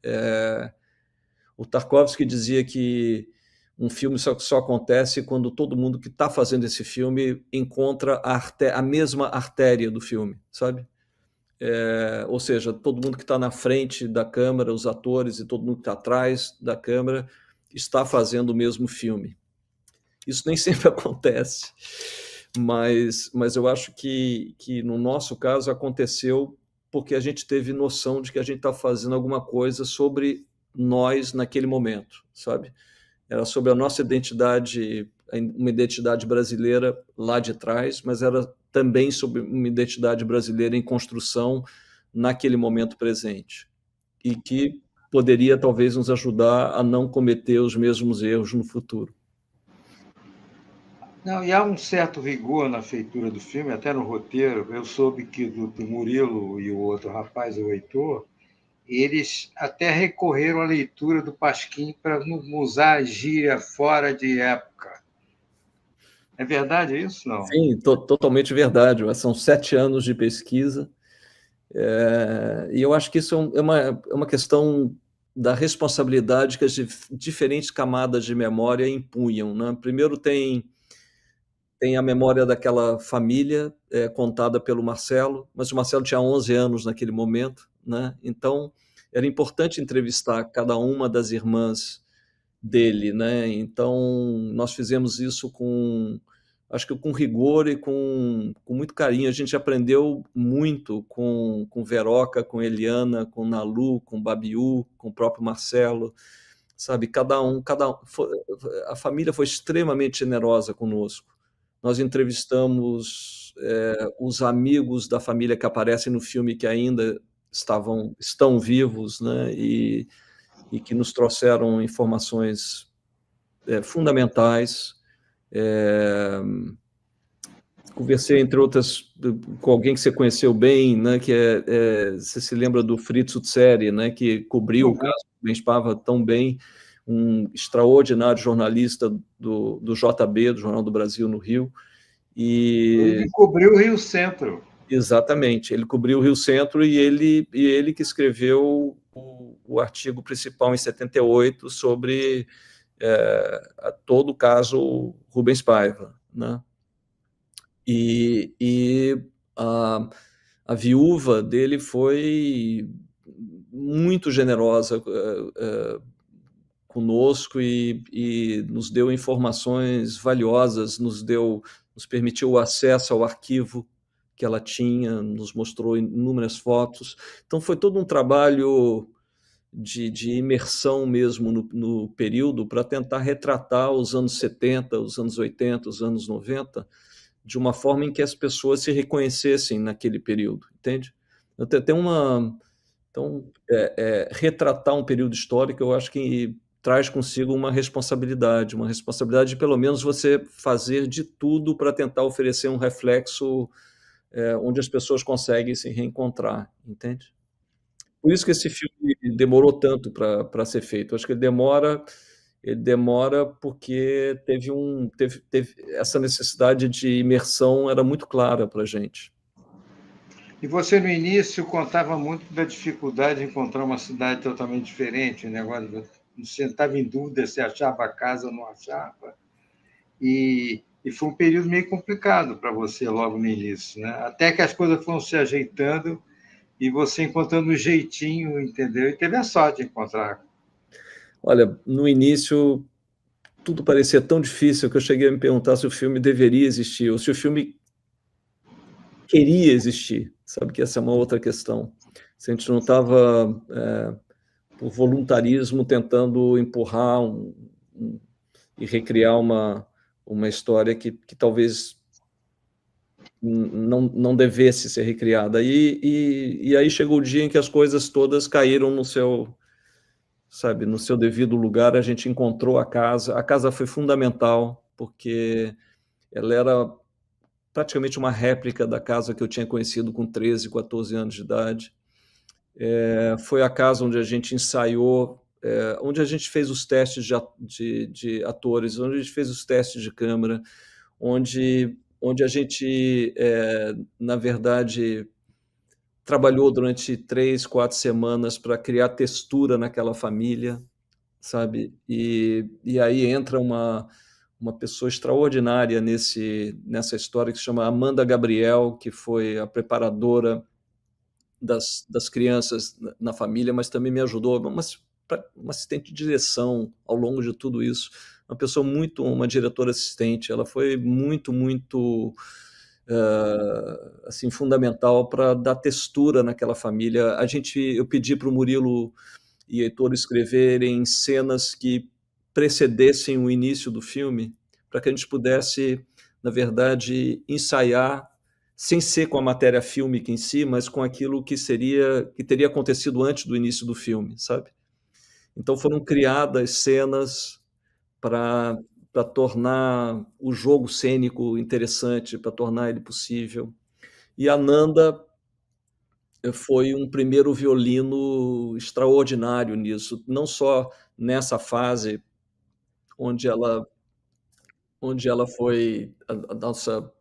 O Tarkovsky dizia que um filme só acontece quando todo mundo que está fazendo esse filme encontra a mesma artéria do filme, sabe? Ou seja, todo mundo que está na frente da câmera, os atores e todo mundo que está atrás da câmera, está fazendo o mesmo filme. Isso nem sempre acontece, mas eu acho que no nosso caso aconteceu porque a gente teve noção de que a gente está fazendo alguma coisa sobre nós naquele momento, sabe? Era sobre a nossa identidade uma identidade brasileira lá de trás, mas era também sobre uma identidade brasileira em construção naquele momento presente, e que poderia talvez nos ajudar a não cometer os mesmos erros no futuro. Não, e há um certo rigor na feitura do filme, até no roteiro. Eu soube que do Murilo e o outro rapaz, o Heitor, eles até recorreram à leitura do Pasquim para não usar a gíria fora de época. É verdade isso, não? Sim, totalmente verdade. São 7 anos de pesquisa, e eu acho que isso é uma questão da responsabilidade que as diferentes camadas de memória impunham, né? Primeiro tem a memória daquela família, contada pelo Marcelo, mas o Marcelo tinha 11 anos naquele momento, né? Então, era importante entrevistar cada uma das irmãs dele, né? Então, nós fizemos isso acho que com rigor e com muito carinho. A gente aprendeu muito com Veroca, com Eliana, com Nalu, com Babiú, com o próprio Marcelo, sabe? A família foi extremamente generosa conosco. Nós entrevistamos os amigos da família que aparecem no filme, que ainda estão vivos, né? E que nos trouxeram informações fundamentais. Conversei, entre outras, com alguém que você conheceu bem, né? Que você se lembra do Fritz Utzeri, né? Que cobriu o caso do Rubens Paiva tão bem, um extraordinário jornalista do JB, do Jornal do Brasil, no Rio. Ele cobriu o Rio Centro. Exatamente, ele cobriu o Rio Centro, e ele que escreveu o artigo principal em 78 sobre todo o caso Rubens Paiva, né? E a viúva dele foi muito generosa conosco, e nos deu informações valiosas, nos permitiu o acesso ao arquivo que ela tinha, nos mostrou inúmeras fotos. Então foi todo um trabalho de imersão mesmo no período, para tentar retratar os anos 70, os anos 80, os anos 90, de uma forma em que as pessoas se reconhecessem naquele período, entende? Então, retratar um período histórico, eu acho que traz consigo uma responsabilidade de pelo menos você fazer de tudo para tentar oferecer um reflexo onde as pessoas conseguem se reencontrar, entende? Por isso que esse filme demorou tanto para ser feito. Acho que ele demora porque teve essa necessidade de imersão, era muito clara para a gente. E você, no início, contava muito da dificuldade de encontrar uma cidade totalmente diferente, o negócio, você estava em dúvida se achava a casa ou não achava. E foi um período meio complicado para você logo no início, né? Até que as coisas foram se ajeitando e você encontrando um jeitinho, entendeu? E teve a sorte de encontrar. Olha, no início tudo parecia tão difícil que eu cheguei a me perguntar se o filme deveria existir, ou se o filme queria existir, sabe, que essa é uma outra questão. Se a gente não estava, por voluntarismo, tentando empurrar e recriar uma história que talvez não devesse ser recriada. E aí chegou o dia em que as coisas todas caíram no seu devido lugar. A gente encontrou a casa foi fundamental, porque ela era praticamente uma réplica da casa que eu tinha conhecido com 13, 14 anos de idade. Foi a casa onde a gente ensaiou, onde a gente fez os testes de atores, onde a gente fez os testes de câmera, onde a gente, na verdade, trabalhou durante 3, 4 semanas para criar textura naquela família, sabe? E aí entra uma pessoa extraordinária nessa história, que se chama Amanda Gabriel, que foi a preparadora das crianças na família, mas também me ajudou, uma assistente de direção ao longo de tudo isso, uma diretora assistente. Ela foi muito, muito assim, fundamental para dar textura naquela família. Eu pedi para o Murilo e Heitor escreverem cenas que precedessem o início do filme, para que a gente pudesse, na verdade, ensaiar, sem ser com a matéria fílmica em si, mas com aquilo que teria acontecido antes do início do filme, sabe? Então foram criadas cenas para tornar o jogo cênico interessante, para tornar ele possível. E a Nanda foi um primeiro violino extraordinário nisso, não só nessa fase onde ela foi a nossa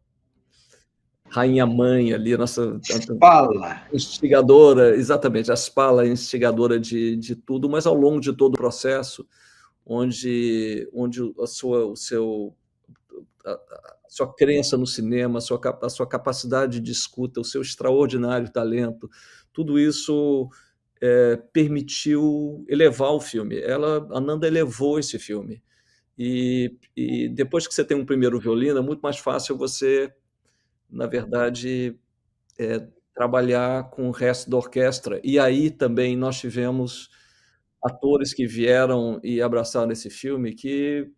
rainha-mãe ali, a nossa Fala! instigadora, exatamente, a Spala instigadora de tudo, mas ao longo de todo o processo, onde a sua crença no cinema, a sua capacidade de escuta, o seu extraordinário talento, tudo isso permitiu elevar o filme. A Nanda elevou esse filme. E depois que você tem um primeiro violino, é muito mais fácil você, na verdade, trabalhar com o resto da orquestra. E aí também nós tivemos atores que vieram e abraçaram esse filme que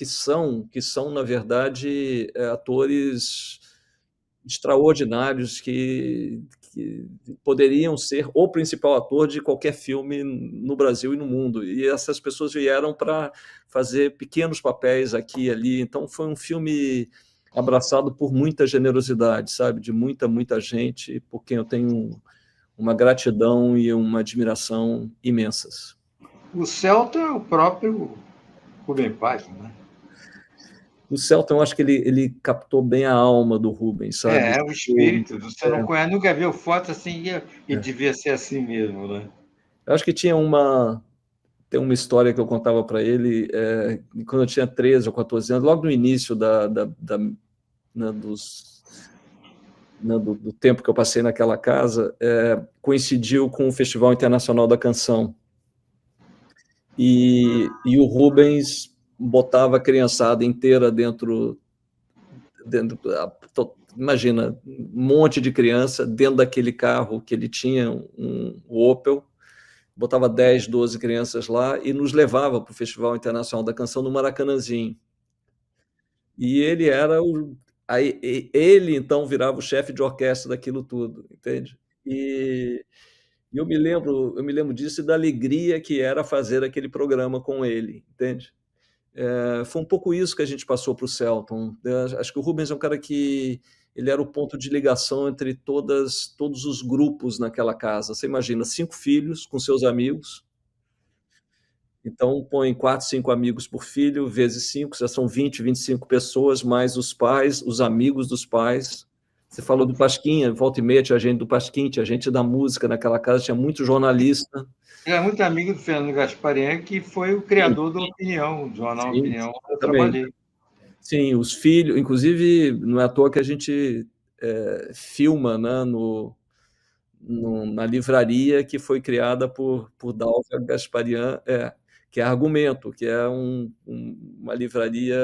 são na verdade atores extraordinários que poderiam ser o principal ator de qualquer filme no Brasil e no mundo. E essas pessoas vieram para fazer pequenos papéis aqui e ali. Então foi um filme abraçado por muita generosidade, sabe, de muita gente, por quem eu tenho uma gratidão e uma admiração imensas. O Celta é o próprio Rubem Paz, né? O Celton, eu acho que ele captou bem a alma do Rubens, sabe? É o espírito. Você não conhece, nunca viu foto assim e devia ser assim mesmo, né? Eu acho que tem uma história que eu contava para ele quando eu tinha 13 ou 14 anos, logo no início do tempo que eu passei naquela casa, coincidiu com o Festival Internacional da Canção. E o Rubens botava a criançada inteira dentro imagina, um monte de criança dentro daquele carro que ele tinha, um Opel, botava 10, 12 crianças lá e nos levava para o Festival Internacional da Canção no Maracanãzinho. E ele então virava o chefe de orquestra daquilo tudo, entende? E eu me lembro disso e da alegria que era fazer aquele programa com ele, entende? Foi um pouco isso que a gente passou para o Celton. Acho que o Rubens é um cara que ele era o ponto de ligação entre todos os grupos naquela casa. Você imagina, 5 filhos com seus amigos, então põe 4, 5 amigos por filho, vezes 5, já são 20, 25 pessoas, mais os pais, os amigos dos pais. Você falou do Pasquinha, volta e meia tinha gente do Pasquim, tinha gente da música naquela casa, tinha muito jornalista. Ele é muito amigo do Fernando Gasparian, que foi o criador da Opinião, do jornal Sim, Opinião, onde eu também. trabalhei. Sim, os filhos, inclusive, não é à toa que a gente filma, né, na livraria que foi criada por Dalva Gasparian, que é Argumento, que é uma livraria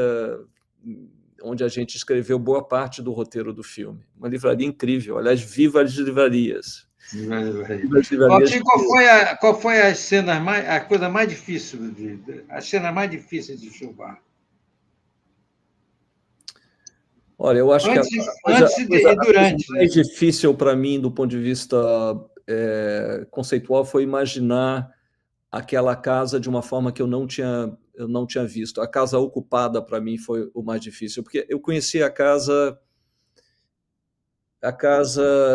onde a gente escreveu boa parte do roteiro do filme. Uma livraria incrível. Aliás, viva as livrarias. Viva as livrarias. Valtinho, qual foi a coisa mais difícil as cenas mais difíceis de filmar? Olha, eu acho que antes e durante, a coisa mais difícil para mim, do ponto de vista conceitual, foi imaginar aquela casa de uma forma que eu não tinha visto. A casa ocupada, para mim, foi o mais difícil, porque eu conhecia a casa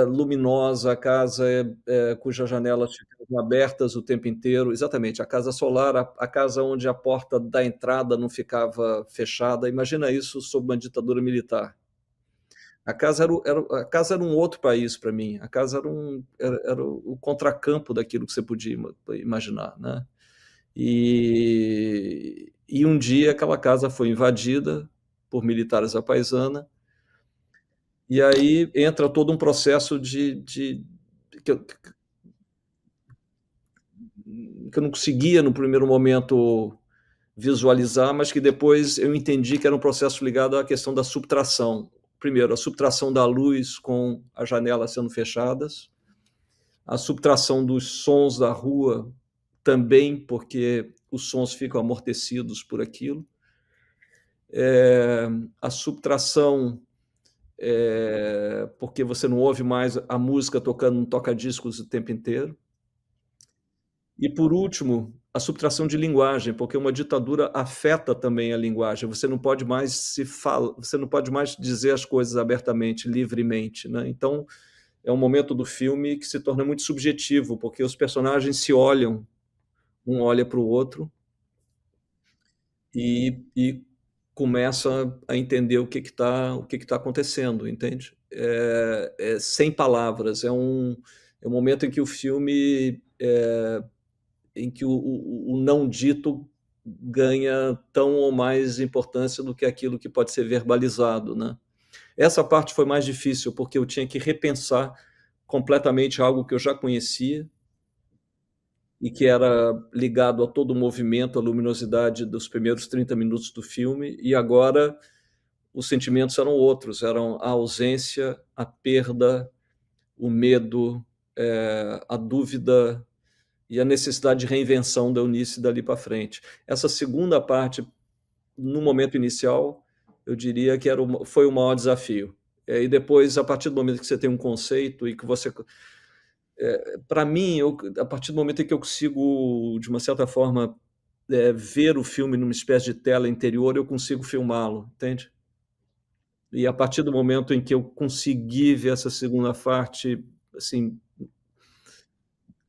luminosa, a casa cujas janelas ficam abertas o tempo inteiro, exatamente, a casa solar, a casa onde a porta da entrada não ficava fechada. Imagina isso sob uma ditadura militar. A casa era um outro país para mim. A casa era o contracampo daquilo que você podia imaginar, né? E um dia aquela casa foi invadida por militares à paisana, e aí entra todo um processo que eu não conseguia, no primeiro momento, visualizar, mas que depois eu entendi que era um processo ligado à questão da subtração. Primeiro, a subtração da luz com as janelas sendo fechadas, a subtração dos sons da rua também, porque os sons ficam amortecidos por aquilo. a subtração, porque você não ouve mais a música tocando no toca-discos o tempo inteiro. E, por último, a subtração de linguagem, porque uma ditadura afeta também a linguagem. Você não pode mais você não pode mais dizer as coisas abertamente, livremente, né? Então, é um momento do filme que se torna muito subjetivo, porque os personagens se olham, um olha para o outro e começa a entender o que está acontecendo, entende? Sem palavras, é um momento em que o filme, em que o não dito ganha tão ou mais importância do que aquilo que pode ser verbalizado, né? Essa parte foi mais difícil, porque eu tinha que repensar completamente algo que eu já conhecia e que era ligado a todo o movimento, a luminosidade dos primeiros 30 minutos do filme, e agora os sentimentos eram outros, eram a ausência, a perda, o medo, a dúvida e a necessidade de reinvenção da Eunice dali para frente. Essa segunda parte, no momento inicial, eu diria que foi o maior desafio. E depois, a partir do momento que você tem um conceito e que você... para mim, a partir do momento em que eu consigo, de uma certa forma, ver o filme numa espécie de tela interior, eu consigo filmá-lo, entende? E a partir do momento em que eu consegui ver essa segunda parte, assim,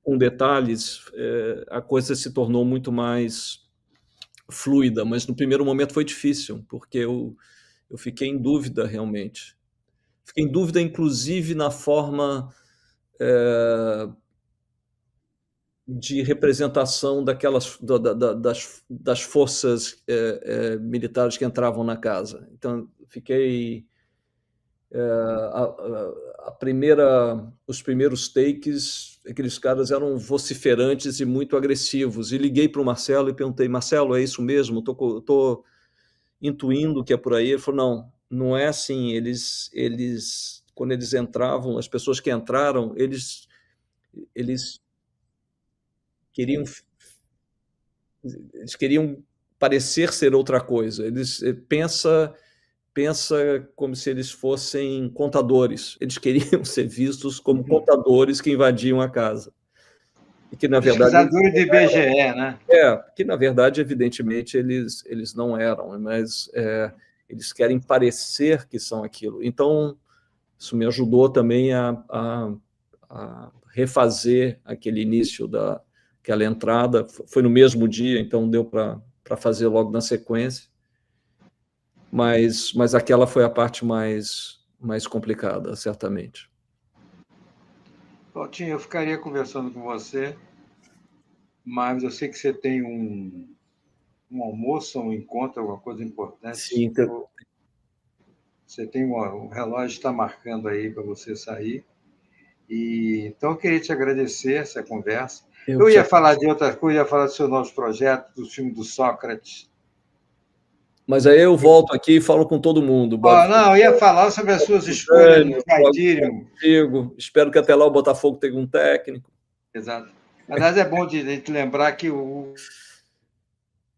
com detalhes, a coisa se tornou muito mais fluida, mas no primeiro momento foi difícil, porque eu fiquei em dúvida realmente. Fiquei em dúvida, inclusive, na forma de representação das forças militares que entravam na casa. Então, fiquei... os primeiros takes, aqueles caras eram vociferantes e muito agressivos. E liguei para o Marcelo e perguntei: Marcelo, é isso mesmo? Estou intuindo que é por aí. Ele falou: não é assim. Eles, quando eles entravam, as pessoas que entraram, eles queriam parecer ser outra coisa. Eles pensa como se eles fossem contadores. Eles queriam ser vistos como contadores que invadiam a casa. E que, na verdade... Pesquisadores de IBGE, né? Que, na verdade, evidentemente, eles não eram, mas eles querem parecer que são aquilo. Então, isso me ajudou também a refazer aquele início daquela entrada. Foi no mesmo dia, então deu para fazer logo na sequência. Mas aquela foi a parte mais complicada, certamente. Valtinho, eu ficaria conversando com você, mas eu sei que você tem um almoço, um encontro, alguma coisa importante. Sim, então... Você tem o relógio está marcando aí para você sair. Então, eu queria te agradecer essa conversa. Eu ia falar de outra coisa, ia falar do seu novo projeto, do filme do Sócrates. Mas aí eu volto aqui e falo com todo mundo. Não, eu ia falar sobre as suas escolhas no Criterion. Espero que até lá o Botafogo tenha um técnico. Exato. Aliás, é bom de lembrar que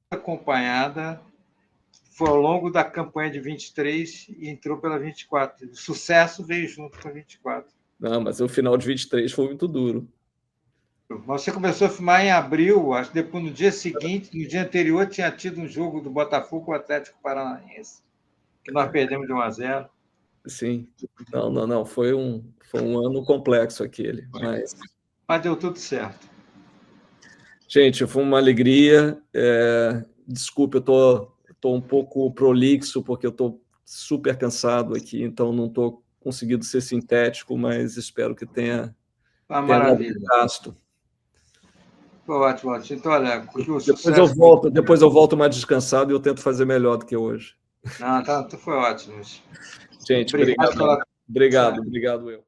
acompanhada foi ao longo da campanha de 23 e entrou pela 24. O sucesso veio junto com a 24. Não, mas o final de 23 foi muito duro. Você começou a filmar em abril, acho que depois, no dia seguinte, no dia anterior, tinha tido um jogo do Botafogo com o Atlético Paranaense, que nós perdemos de 1-0. Sim. Não. Foi um ano complexo aquele. Mas deu tudo certo. Gente, foi uma alegria. Desculpe, eu estou um pouco prolixo, porque eu estou super cansado aqui, então não estou conseguindo ser sintético, mas espero que tenha... maravilha. Gasto. Ótimo. Então, olha, depois eu volto mais descansado e eu tento fazer melhor do que hoje. Não, foi ótimo. Gente, obrigado eu.